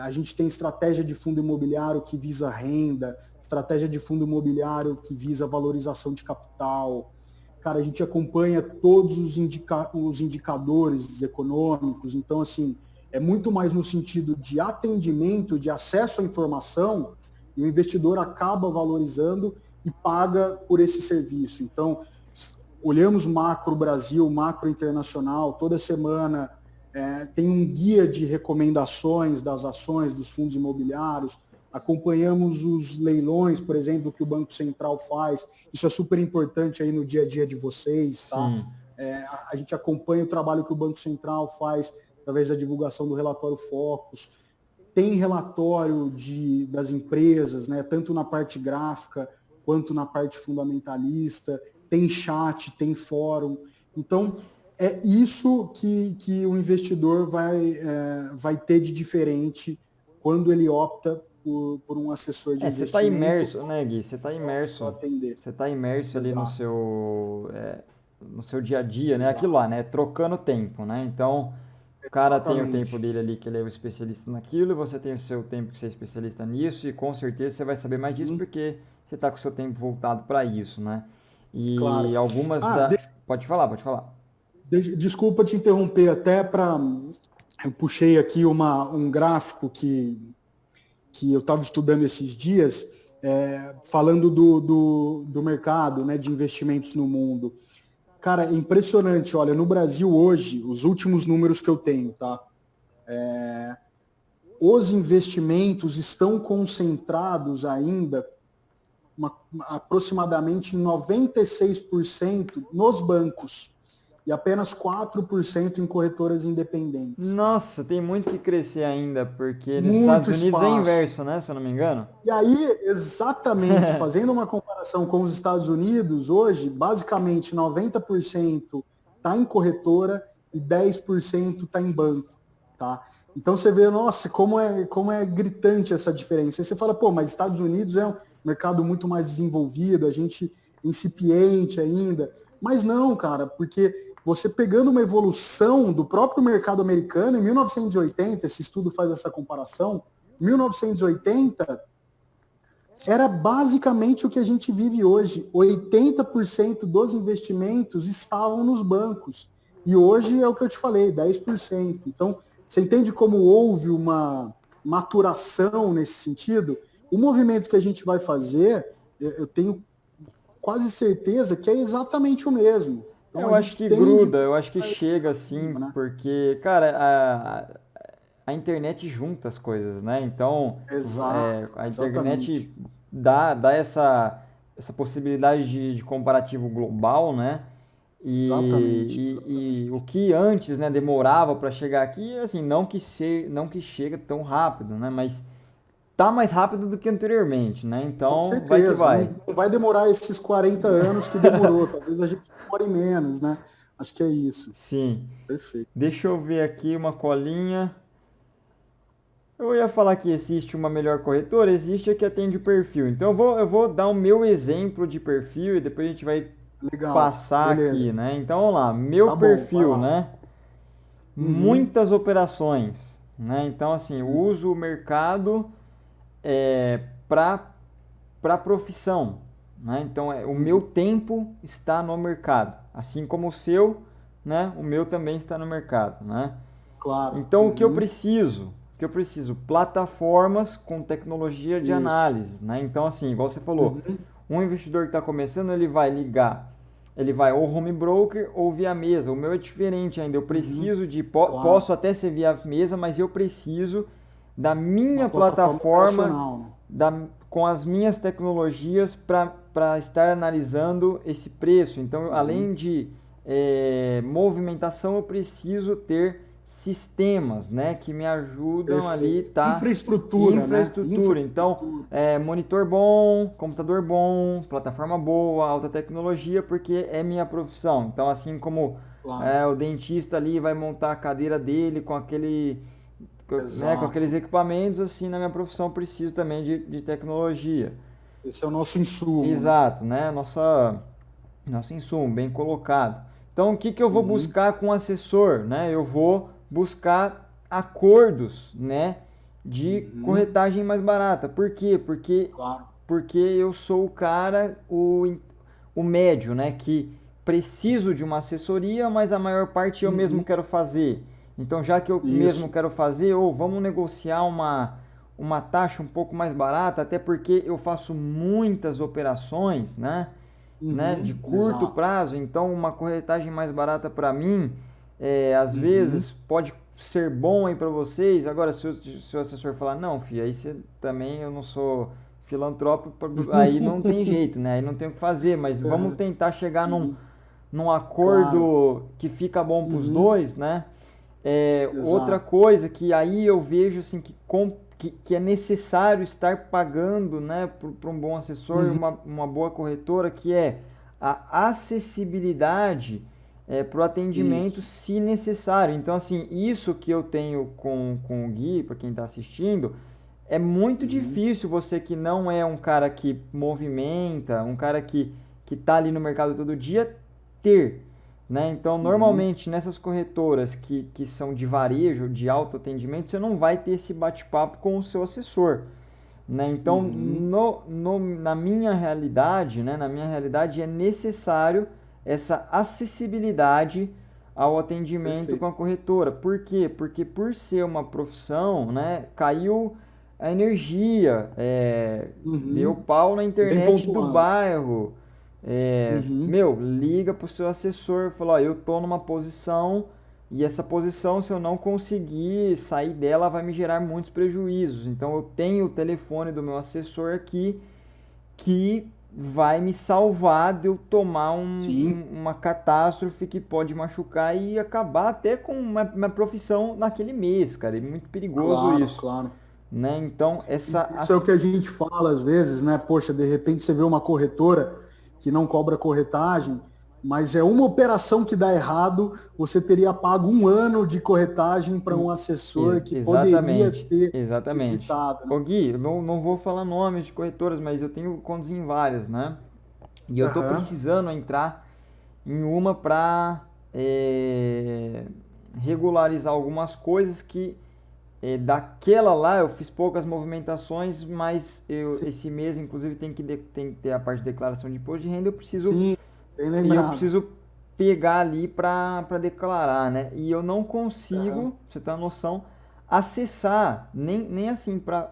A gente tem estratégia de fundo imobiliário que visa renda, estratégia de fundo imobiliário que visa valorização de capital. Cara, a gente acompanha todos os indicadores econômicos, então, assim, é muito mais no sentido de atendimento, de acesso à informação, e o investidor acaba valorizando e paga por esse serviço. Então, olhamos macro Brasil, macro internacional, toda semana tem um guia de recomendações das ações, dos fundos imobiliários, acompanhamos os leilões, por exemplo, que o Banco Central faz. Isso é super importante aí no dia a dia de vocês, tá? Sim. A gente acompanha o trabalho que o Banco Central faz através da divulgação do relatório Focus. Tem relatório das empresas, né, tanto na parte gráfica quanto na parte fundamentalista, tem chat, tem fórum. Então, é isso que o investidor vai ter de diferente quando ele opta por um assessor de Você está investimento. imerso, né, Gui? Você está imerso. Você está imerso ali Exato. no seu dia a dia, né? Exato. Aquilo lá, né? Trocando tempo, né? Então, o cara tem o Exatamente. tempo dele ali, que ele é o especialista naquilo, e você tem o seu tempo que você é especialista nisso, e com certeza você vai saber mais disso porque você está com o seu tempo voltado para isso, né? E Claro. algumas Pode falar, pode falar. Desculpa te interromper, até para. Eu puxei aqui um gráfico que eu estava estudando esses dias, falando do mercado, né, de investimentos no mundo. Cara, é impressionante. Olha, no Brasil hoje, os últimos números que eu tenho, tá? Os investimentos estão concentrados ainda aproximadamente em 96% nos bancos e apenas 4% em corretoras independentes. Nossa, tem muito que crescer ainda, porque nos Muito Estados Unidos é espaço. inverso, né? Se eu não me engano. E aí, exatamente, fazendo uma comparação com os Estados Unidos, hoje, basicamente 90% está em corretora e 10% está em banco, tá? Então você vê, nossa, como é gritante essa diferença. Aí você fala, pô, mas Estados Unidos é um mercado muito mais desenvolvido, a gente incipiente ainda. Mas não, cara, porque você pegando uma evolução do próprio mercado americano, em 1980, esse estudo faz essa comparação, 1980 era basicamente o que a gente vive hoje. 80% dos investimentos estavam nos bancos. E hoje é o que eu te falei, 10%. Então, você entende como houve uma maturação nesse sentido? O movimento que a gente vai fazer, eu tenho quase certeza que é exatamente o mesmo. Então, Eu acho que gruda, eu acho que chega assim, né? porque, cara, a internet junta as coisas, né? Então, Exato, a exatamente. internet dá essa possibilidade de comparativo global, né? Exatamente. E o que antes, né, demorava para chegar aqui, assim, não que chega tão rápido, né? Mas tá mais rápido do que anteriormente, né? Com Então, vai que certeza. vai. Não vai demorar esses 40 anos que demorou. Talvez a gente demore menos, né? Acho que é isso. Sim. Perfeito. Deixa eu ver aqui uma colinha. Eu ia falar que existe uma melhor corretora, existe a que atende o perfil. Então eu vou dar o meu exemplo de perfil e depois a gente vai Legal. passar Beleza. aqui, né? Então vamos lá, meu Tá bom, vai perfil, lá. né? Uhum. Muitas operações, né? Então assim, eu uso o mercado para profissão, né? Então o meu tempo está no mercado, assim como o seu, né? O meu também está no mercado, né? Claro. Então, o que eu Uhum. preciso? O que eu preciso? Plataformas com tecnologia de Isso. análise, né? Então, assim, igual você falou, Uhum. um investidor que está começando, ele vai ligar, ele vai ou home broker ou via mesa. O meu é diferente ainda, eu Uhum. preciso Claro. posso até ser via mesa, mas eu preciso da Uma minha plataforma plataforma, operacional, né? com as minhas tecnologias para estar analisando esse preço. Então, Uhum. além de movimentação, eu preciso ter sistemas, né, que me ajudam ali, Perfeito. tá? Infraestrutura, né? Infraestrutura. Então, Infraestrutura. monitor bom, computador bom, plataforma boa, alta tecnologia, porque é minha profissão. Então, assim como Claro. o dentista ali vai montar a cadeira dele com com aqueles Exato. equipamentos, assim, na minha profissão preciso também de tecnologia. Esse é o nosso insumo, né? Exato, né? Nosso insumo, bem colocado. Então, o que que eu vou Uhum. buscar com o assessor, né? Eu vou buscar acordos, né, de Uhum. corretagem mais barata. Por quê? Claro. Porque eu sou o cara, o médio, né, que preciso de uma assessoria, mas a maior parte eu mesmo Uhum. quero fazer. Então, já que eu mesmo Isso. quero fazer, ou vamos negociar uma taxa um pouco mais barata, até porque eu faço muitas operações, né, de Uhum. curto Exato. prazo, então uma corretagem mais barata para mim, às vezes pode ser bom aí para vocês. Agora, se o assessor falar, não, filho, aí você também, eu não sou filantropo, aí não tem jeito, né? Aí não tem o que fazer, mas vamos tentar chegar Sim, num claro. acordo que fica bom para os Uhum, dois, né? Outra exato. coisa que aí eu vejo assim que é necessário estar pagando, né, para um bom assessor e Uhum, uma boa corretora, que é a acessibilidade para o atendimento, isso. se necessário. Então, assim, isso que eu tenho com o Gui, para quem está assistindo, é muito Uhum, difícil você que não é um cara que movimenta, um cara que está ali no mercado todo dia, ter. Né? Então, uhum, normalmente nessas corretoras que são de varejo, de autoatendimento, você não vai ter esse bate-papo com o seu assessor. Né? Então, uhum. na minha realidade, né? Na minha realidade é necessário essa acessibilidade ao atendimento com Perfeito. a corretora. Por quê? Porque por ser uma profissão, né, caiu a energia, deu Uhum. pau na Bem internet do pontuado. bairro. Uhum. Meu, liga pro seu assessor, fala, ó, eu tô numa posição e essa posição, se eu não conseguir sair dela, vai me gerar muitos prejuízos. Então eu tenho o telefone do meu assessor aqui que vai me salvar de eu tomar Sim, uma catástrofe que pode machucar e acabar até com uma profissão naquele mês, cara. É muito perigoso claro, isso, claro. né? Então, Isso é o que a gente fala às vezes, né? Poxa, de repente você vê uma corretora que não cobra corretagem, mas é uma operação que dá errado, você teria pago um ano de corretagem para um assessor que poderia Exatamente, ter exatamente. evitado, né? Ô Gui, eu não vou falar nomes de corretoras, mas eu tenho contas em várias, né? E eu tô Aham. precisando entrar em uma para regularizar algumas coisas que daquela lá eu fiz poucas movimentações, mas Sim, esse mês inclusive tem que ter a parte de declaração de imposto de renda, sim, bem eu lembrado. preciso pegar ali para declarar, né? E eu não consigo, Aham. pra você ter uma noção, acessar, nem assim para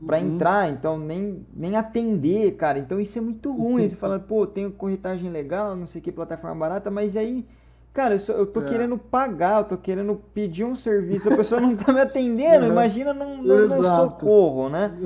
Uhum. entrar, então nem atender, cara. Então isso é muito ruim. Você fala, pô, tenho corretagem legal, não sei que plataforma barata, mas aí, cara, eu tô É. querendo pagar, eu tô querendo pedir um serviço, a pessoa não tá me atendendo, Aham. imagina no meu Exato. socorro, né?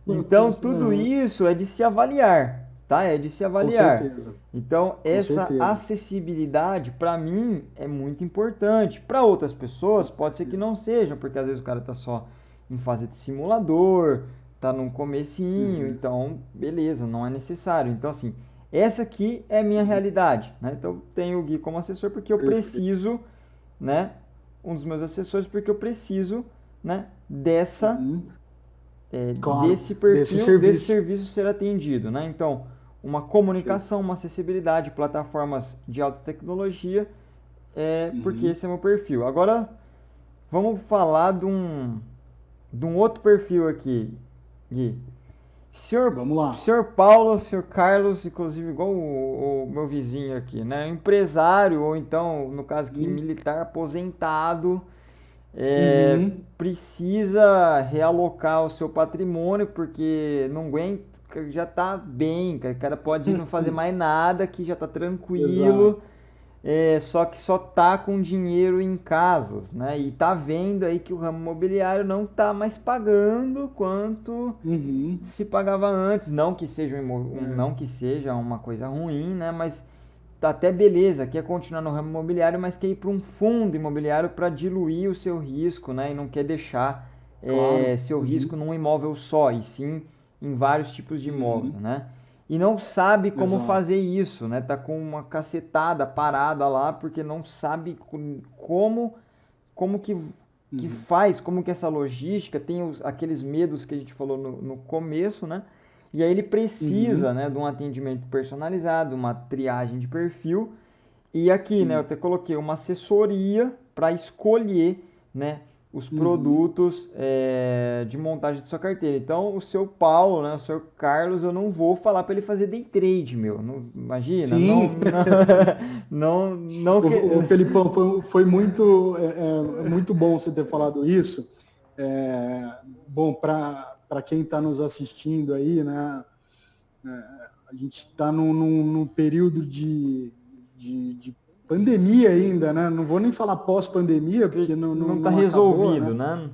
Então tudo Aham. isso é de se avaliar, tá? É de se Com avaliar. certeza, Então com essa certeza, acessibilidade para mim é muito importante. Para outras com pessoas pode ser que certeza. não sejam, porque às vezes o cara tá só em fase de simulador, tá num comecinho, Uhum. então beleza, não é necessário. Então assim, essa aqui é a minha Uhum. realidade, né? Então eu tenho o Gui como assessor porque eu Perfeito. preciso, né? Um dos meus assessores porque eu preciso, né? Uhum. Claro, Desse desse perfil, desse serviço. serviço ser atendido, né? Então, uma Perfeito. comunicação, uma acessibilidade, plataformas de alta tecnologia, porque Uhum. esse é o meu perfil. Agora, vamos falar de um outro perfil aqui, Gui. Vamos lá. Senhor Paulo, senhor Carlos, inclusive igual o meu vizinho aqui, né? Empresário, ou então, no caso aqui, Uhum. militar aposentado, Uhum. precisa realocar o seu patrimônio porque não aguenta, já tá bem, o cara pode não fazer mais nada, que já tá tranquilo, Exato. só que só tá com dinheiro em casas, né? E tá vendo aí que o ramo imobiliário não tá mais pagando quanto Uhum. se pagava antes, não que seja não Certo. que seja uma coisa ruim, né? Mas tá até beleza, quer continuar no ramo imobiliário, mas quer ir para um fundo imobiliário para diluir o seu risco, né? E não quer deixar Claro. seu risco Uhum. num imóvel só, e sim em vários tipos de imóvel, Uhum. né? E não sabe como Exato. fazer isso, né? Tá com uma cacetada parada lá porque não sabe como que Uhum. faz, como que essa logística tem aqueles medos que a gente falou no começo, né? E aí ele precisa, Uhum. né, de um atendimento personalizado, uma triagem de perfil. E aqui, né, eu Sim. até coloquei uma assessoria para escolher, né, os Uhum. produtos de montagem de sua carteira. Então, o seu Paulo, né, o seu Carlos, eu não vou falar para ele fazer day trade, meu. Não, imagina, não, Sim. não, não que. O Felipão, foi muito, muito bom você ter falado isso. Bom, para quem está nos assistindo aí, né? A gente está num período de pandemia ainda, né? Não vou nem falar pós-pandemia, porque Não está não acabou, resolvido, né? né?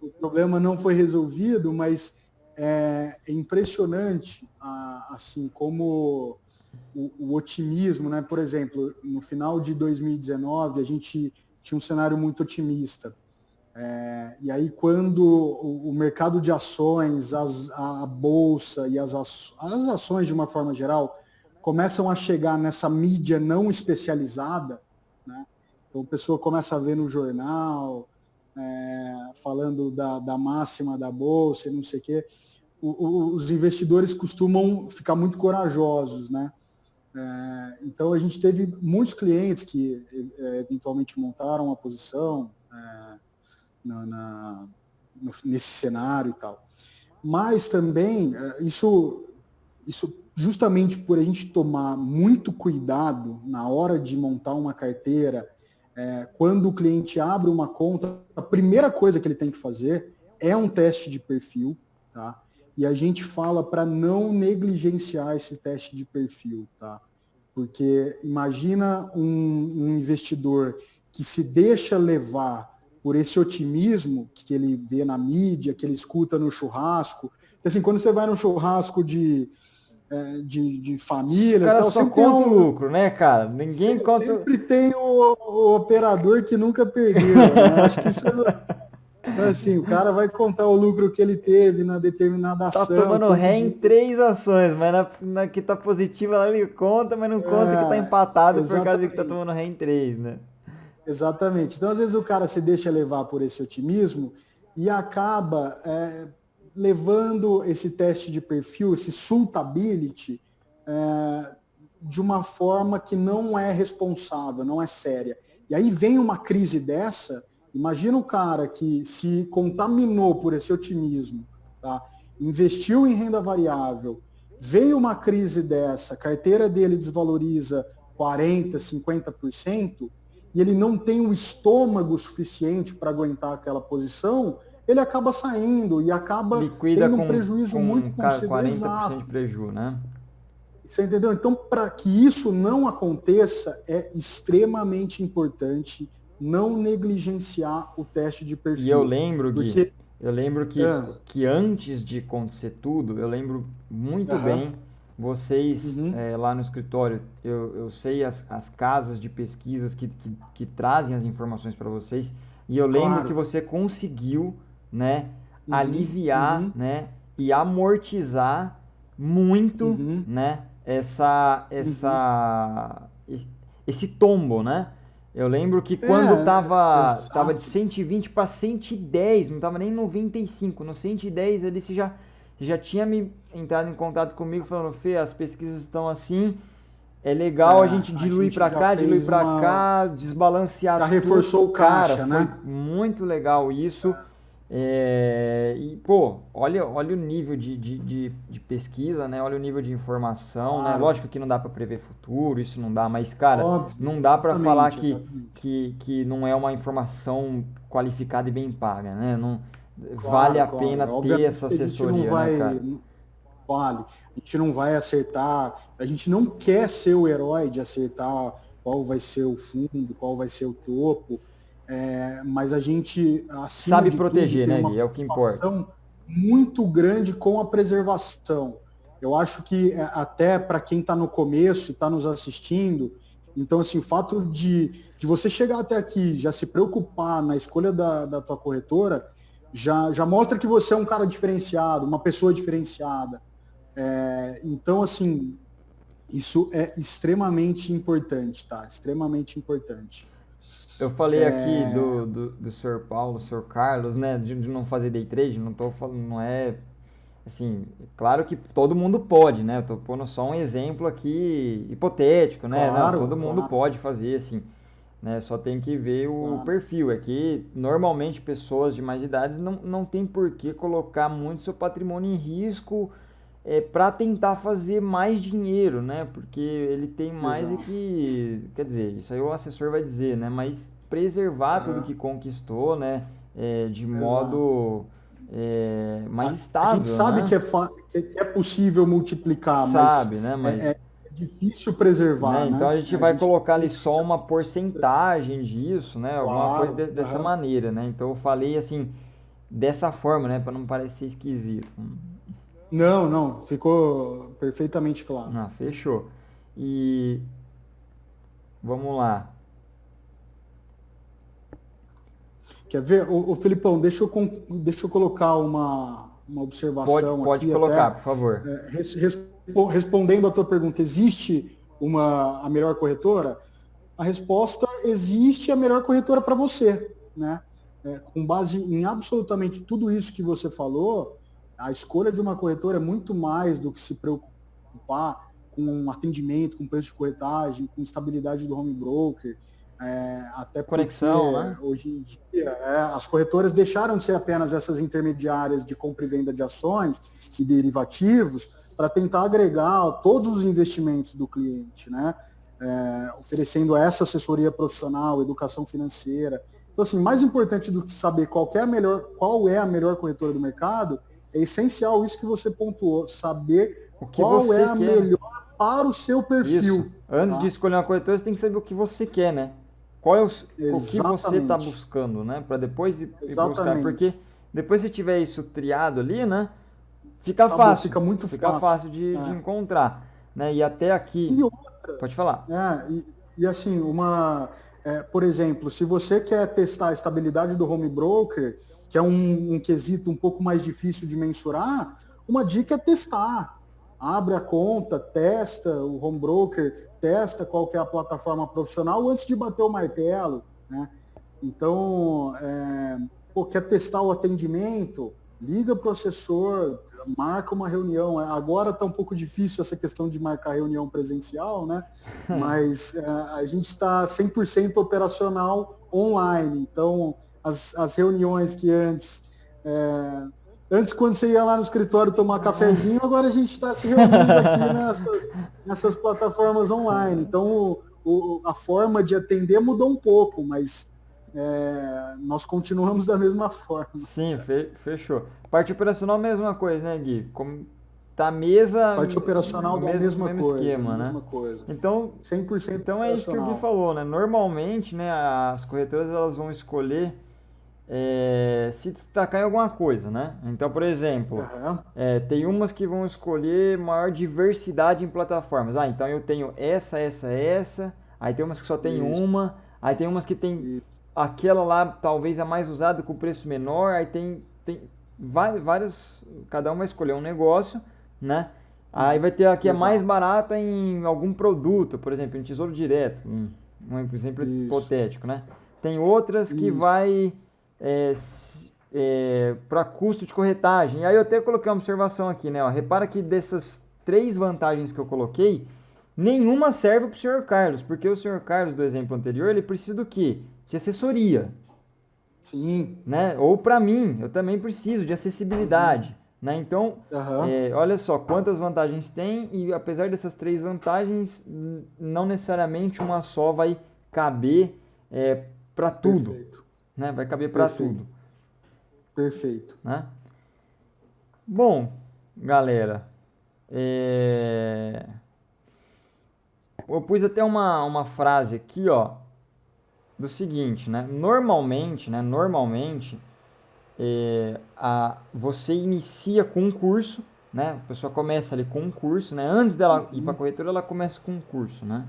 O problema não foi resolvido, mas é impressionante, assim, como o otimismo, né? Por exemplo, no final de 2019, a gente tinha um cenário muito otimista. E aí, quando o mercado de ações, a bolsa e as ações, de uma forma geral, começam a chegar nessa mídia não especializada, né? Então, a pessoa começa a ver no jornal, falando da máxima da bolsa e não sei o quê. Os investidores costumam ficar muito corajosos, né? Então, a gente teve muitos clientes que eventualmente montaram uma posição nesse cenário e tal. Mas também, isso justamente por a gente tomar muito cuidado na hora de montar uma carteira, quando o cliente abre uma conta, a primeira coisa que ele tem que fazer é um teste de perfil, tá? E a gente fala para não negligenciar esse teste de perfil, tá? Porque imagina um investidor que se deixa levar por esse otimismo que ele vê na mídia, que ele escuta no churrasco. Porque, assim, quando você vai no churrasco de família, O cara tal, só sempre tem conta o lucro, né, cara? Ninguém conta. sempre tem o operador que nunca perdeu, né? Acho que isso assim, o cara vai contar o lucro que ele teve na determinada Tá ação, tomando quanto ré em dinheiro. 3 ações, mas na que tá positiva lá ele conta, mas não conta que tá empatado por causa de que tá Exatamente. tomando ré em 3, né? Exatamente. Então, às vezes, o cara se deixa levar por esse otimismo e acaba levando esse teste de perfil, esse suitability, de uma forma que não é responsável, não é séria. E aí vem uma crise dessa, imagina o cara que se contaminou por esse otimismo, tá? Investiu em renda variável, veio uma crise dessa, a carteira dele desvaloriza 40%, 50%, e ele não tem o estômago suficiente para aguentar aquela posição, ele acaba saindo e acaba Liquida tendo um prejuízo muito considerável. 40% de Exato. prejuízo, né? Você entendeu? Então, para que isso não aconteça, é extremamente importante não negligenciar o teste de E eu perfil. lembro, Gui, Porque. eu lembro que antes de acontecer tudo, eu lembro muito Aham, bem, vocês uhum, lá no escritório, eu sei as casas de pesquisas que trazem as informações para vocês, e eu lembro que claro. você conseguiu, né, Uhum, aliviar, uhum, né, e amortizar muito, uhum, né, uhum. esse tombo, né? Eu lembro que quando tava de Exato. 120 para 110, não tava nem 95, no 110 ali você já tinha me entrado em contato comigo falando, Fê, as pesquisas estão assim, é legal a gente A diluir gente para já cá, diluir fez para uma. cá, Já desbalancear tudo. reforçou o Cara, caixa, foi né? muito legal isso. E, pô, olha o nível de pesquisa, né? Olha o nível de informação, né? Claro. Lógico que não dá para prever futuro, isso não dá, mas, cara, Óbvio. não dá para falar Exatamente, exatamente. que não é uma informação qualificada e bem paga, né? Não, vale Claro, a pena claro. ter Obviamente essa que a gente não assessoria, né, cara? vai. Vale. A gente não vai acertar, a gente não quer ser o herói de acertar qual vai ser o fundo, qual vai ser o topo, mas a gente, acima Sabe de tudo, proteger, tem né, uma Gui? É o que importa. preocupação muito grande com a preservação. Eu acho que até para quem está no começo e está nos assistindo, então assim, o fato de você chegar até aqui, já se preocupar na escolha da tua corretora, já mostra que você é um cara diferenciado, uma pessoa diferenciada. Então, assim, isso é extremamente importante, tá? Extremamente importante. Eu falei aqui do Sr. Paulo, Sr. Carlos, né, de não fazer day trade, não tô falando, não é assim, claro que todo mundo pode, né? Eu tô pondo só um exemplo aqui hipotético, né? Não, Claro, todo mundo claro, pode fazer assim, né? Só tem que ver o claro. perfil. É que normalmente pessoas de mais idades não tem por que colocar muito seu patrimônio em risco para tentar fazer mais dinheiro, né? Porque ele tem mais é Exato. que, quer dizer, isso aí o assessor vai dizer, né? Mas preservar tudo que Aham, conquistou, né? De exato. modo mais A gente estável, sabe né? que é possível multiplicar, mas Sabe, né? é, Mas é difícil preservar, né? né? Então a gente vai colocar ali só uma porcentagem disso, né? Alguma coisa Claro. dessa maneira, né? Então eu falei assim, dessa forma, né? Para não parecer esquisito. Não, não, ficou perfeitamente claro. Ah, fechou. E vamos lá. Quer ver? Ô, Felipão, deixa eu colocar uma observação Pode aqui colocar, até. por favor. Respondendo à tua pergunta, existe a melhor corretora? A resposta: existe a melhor corretora para você, né? Com base em absolutamente tudo isso que você falou, a escolha de uma corretora é muito mais do que se preocupar com um atendimento, com preço de corretagem, com estabilidade do home broker, até porque Conexão, né? hoje em dia as corretoras deixaram de ser apenas essas intermediárias de compra e venda de ações e derivativos para tentar agregar todos os investimentos do cliente, né? Oferecendo essa assessoria profissional, educação financeira. Então, assim, mais importante do que saber qual é a melhor corretora do mercado, é essencial isso que você pontuou, saber qual é a melhor para o seu perfil. Isso. Antes de escolher uma corretora, você tem que saber o que você quer, né? Qual é o que você está buscando, né? Para depois ir buscar. Porque depois se tiver isso triado ali, né? Fica fácil. Fica muito fácil de encontrar. Né? E até aqui. E outra. Pode falar. Assim, por exemplo, se você quer testar a estabilidade do home broker, que é um quesito um pouco mais difícil de mensurar, uma dica é testar. Abre a conta, testa o home broker, testa qual que é a plataforma profissional antes de bater o martelo, né? Então, quer testar o atendimento? Liga para o assessor, marca uma reunião. Agora está um pouco difícil essa questão de marcar reunião presencial, né? Mas a gente está 100% operacional online. Então, as reuniões que antes, quando você ia lá no escritório tomar cafezinho, agora a gente está se reunindo aqui nessas plataformas online. Então, a forma de atender mudou um pouco, mas nós continuamos da mesma forma. Sim, fechou. Parte operacional, mesma coisa, né, Gui? Como tá a mesa... Parte operacional da mesma coisa. Esquema, mesma coisa. Então, 100% então é isso que o Gui falou, né? Normalmente, né, as corretoras elas vão escolher se destacar em alguma coisa, né? Então, por exemplo, tem umas que vão escolher maior diversidade em plataformas. Então eu tenho essa. Aí tem umas que só tem uma. Aí tem umas que tem aquela lá, talvez a mais usada com preço menor. Aí tem vários, cada um vai escolher um negócio, né? Aí vai ter aqui a mais barata em algum produto, por exemplo, em Tesouro Direto, um exemplo hipotético, né? Tem outras que vai para custo de corretagem. Aí eu até coloquei uma observação aqui, né? Repara que dessas 3 vantagens que eu coloquei, nenhuma serve para o senhor Carlos, porque o senhor Carlos, do exemplo anterior, ele precisa do quê? De assessoria. Sim. Né? Ou para mim, eu também preciso de acessibilidade. Né? Então, olha só quantas vantagens tem, e apesar dessas 3 vantagens, não necessariamente uma só vai caber para tudo. Perfeito. Né? Vai caber para tudo. Perfeito. Né? Bom, galera, eu pus até uma frase aqui, ó, do seguinte, né? Normalmente, você inicia com um curso, né? A pessoa começa ali com um curso, né? Antes dela ir para a corretora, ela começa com um curso, né?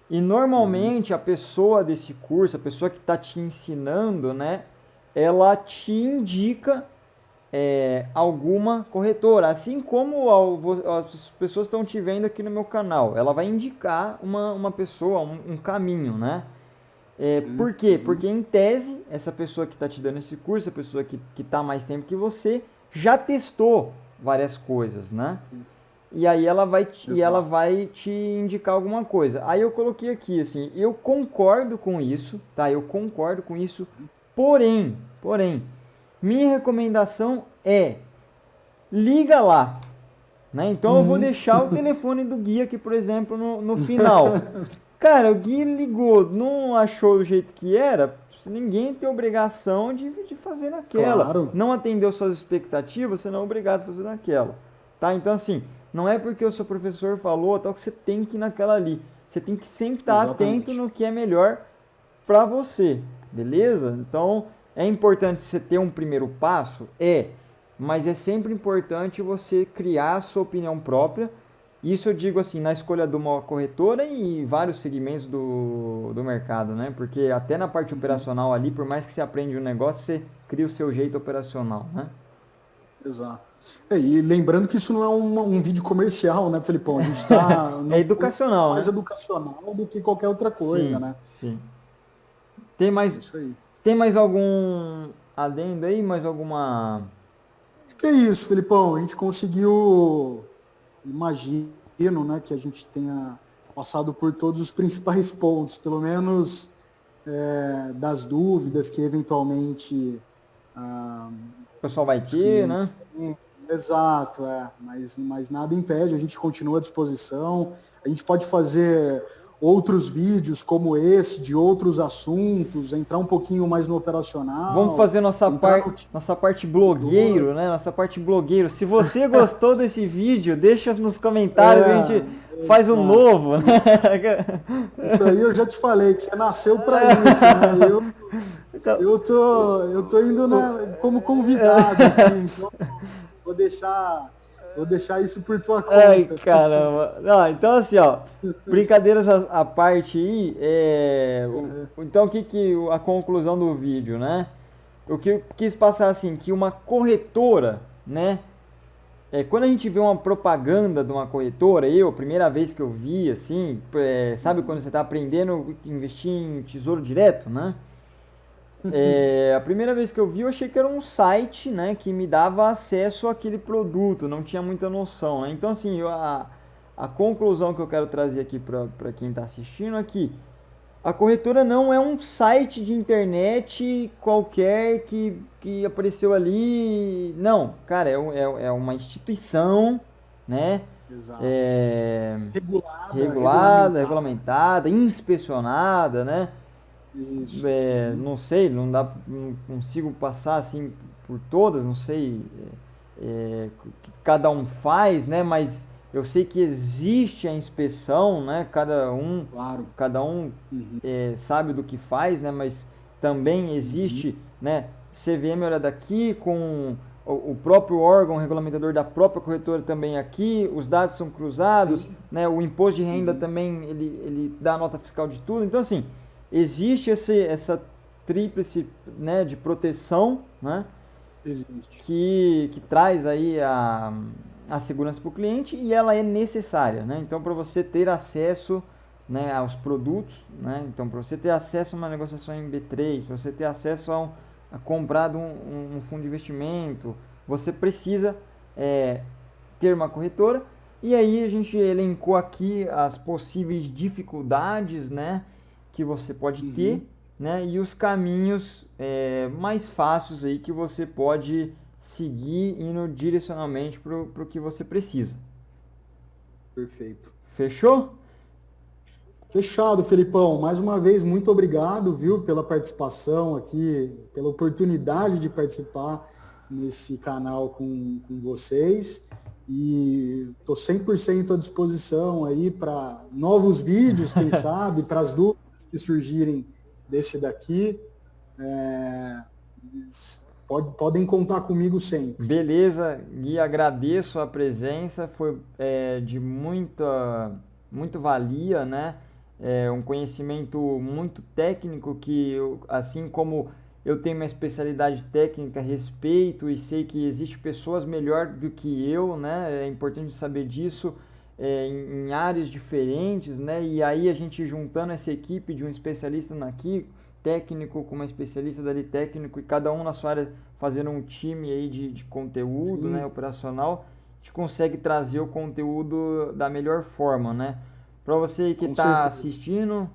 E normalmente a pessoa desse curso, a pessoa que está te ensinando, né? Ela te indica alguma corretora, assim como as pessoas estão te vendo aqui no meu canal. Ela vai indicar uma pessoa, um caminho, né? Por quê? Porque em tese, essa pessoa que está te dando esse curso, a pessoa que está mais tempo que você, já testou várias coisas, né? E aí ela vai te indicar alguma coisa. Aí eu coloquei aqui, assim, eu concordo com isso, tá? Eu concordo com isso, porém, minha recomendação liga lá, né? Então eu vou deixar o telefone do Gui aqui, por exemplo, no final. Cara, o Gui ligou, não achou do jeito que era, ninguém tem obrigação de fazer naquela. Claro. Não atendeu suas expectativas, você não é obrigado a fazer naquela. Tá? Então, assim, não é porque o seu professor falou tal que você tem que ir naquela ali. Você tem que sempre estar atento no que é melhor para você, beleza? Então, é importante você ter um primeiro passo? Mas é sempre importante você criar a sua opinião própria. Isso eu digo assim, na escolha de uma corretora e vários segmentos do mercado, né? Porque até na parte operacional ali, por mais que você aprenda um negócio, você cria o seu jeito operacional, né? Exato. E lembrando que isso não é um vídeo comercial, né, Felipão? A gente está É educacional, mais né? educacional do que qualquer outra coisa, Sim, né? sim. Isso aí. Tem mais algum adendo aí? Mais alguma... Que é isso, Felipão? A gente conseguiu, imagino, né, que a gente tenha passado por todos os principais pontos, pelo menos das dúvidas que eventualmente O pessoal vai os ter, né? clientes têm. Exato, mas nada impede, a gente continua à disposição, a gente pode fazer outros vídeos como esse, de outros assuntos, entrar um pouquinho mais no operacional. Vamos fazer nossa parte blogueiro, né? Nossa parte blogueiro. Se você gostou desse vídeo, deixa nos comentários, a gente faz um novo. Né? Isso aí eu já te falei, que você nasceu para isso, né? Eu tô indo como convidado aqui, então vou deixar isso por tua conta. Ai, caramba. Não, então assim, ó, brincadeiras à parte aí, então o que a conclusão do vídeo, né? O que eu quis passar assim, que uma corretora, né? Quando a gente vê uma propaganda de uma corretora, a primeira vez que eu vi, assim, sabe quando você está aprendendo a investir em tesouro direto, né? A primeira vez que eu vi, eu achei que era um site, né, que me dava acesso àquele produto, não tinha muita noção, né? Então, assim, a conclusão que eu quero trazer aqui para quem está assistindo é que a corretora não é um site de internet qualquer que apareceu ali. Não, cara, é uma instituição, né? Exato. Regulada, regulamentada, inspecionada, né? Isso. Não sei, não consigo passar assim por todas, não sei o que cada um faz, né? Mas eu sei que existe a inspeção, né? Claro. Cada um sabe do que faz, né? Mas também existe, né? CVM olha daqui com o próprio órgão regulamentador da própria corretora também aqui, os dados são cruzados, né? O imposto de renda também ele dá a nota fiscal de tudo, então assim existe essa tríplice, né, de proteção, né? Existe. Que traz aí a segurança para o cliente e ela é necessária, né? Então, para você ter acesso, né, aos produtos, né? Então, para você ter acesso a uma negociação em B3, para você ter acesso a comprar um fundo de investimento, você precisa ter uma corretora. E aí a gente elencou aqui as possíveis dificuldades, né, que você pode ter, né, e os caminhos mais fáceis aí que você pode seguir indo direcionalmente para o que você precisa. Perfeito. Fechou? Fechado, Felipão. Mais uma vez, muito obrigado, viu, pela participação aqui, pela oportunidade de participar nesse canal com vocês. E estou 100% à disposição aí para novos vídeos, quem sabe, para as dúvidas que surgirem desse daqui. Podem contar comigo sempre. Beleza, Gui, agradeço a presença, foi de muito valia, né? Um conhecimento muito técnico que, assim como eu tenho uma especialidade técnica, respeito e sei que existe pessoas melhor do que eu, né? É importante saber disso em áreas diferentes, né? E aí a gente juntando essa equipe de um especialista aqui, técnico com uma especialista dali técnico e cada um na sua área fazendo um time aí de conteúdo, né, operacional, a gente consegue trazer o conteúdo da melhor forma, né? Para você que está assistindo,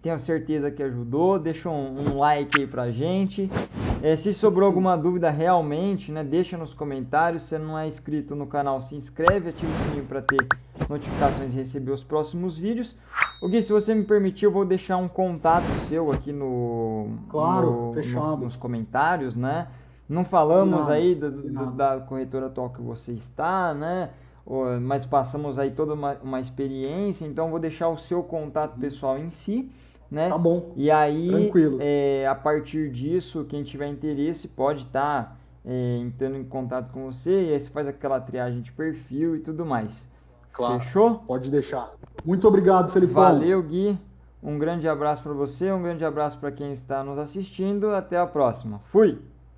tenho certeza que ajudou, deixa um like aí pra gente. Se sobrou alguma dúvida realmente, né, deixa nos comentários. Se não é inscrito no canal, se inscreve, ativa o sininho para ter notificações e receber os próximos vídeos. O Gui, se você me permitir, eu vou deixar um contato seu aqui nos comentários, né? Não falamos aí da corretora atual que você está, né? mas passamos aí toda uma experiência, então vou deixar o seu contato pessoal em si, né? Tá bom. E aí, Tranquilo. a partir disso, quem tiver interesse pode estar entrando em contato com você, e aí você faz aquela triagem de perfil e tudo mais. Claro. Fechou? Pode deixar. Muito obrigado, Felipão. Valeu, Gui. Um grande abraço para você, um grande abraço para quem está nos assistindo. Até a próxima. Fui!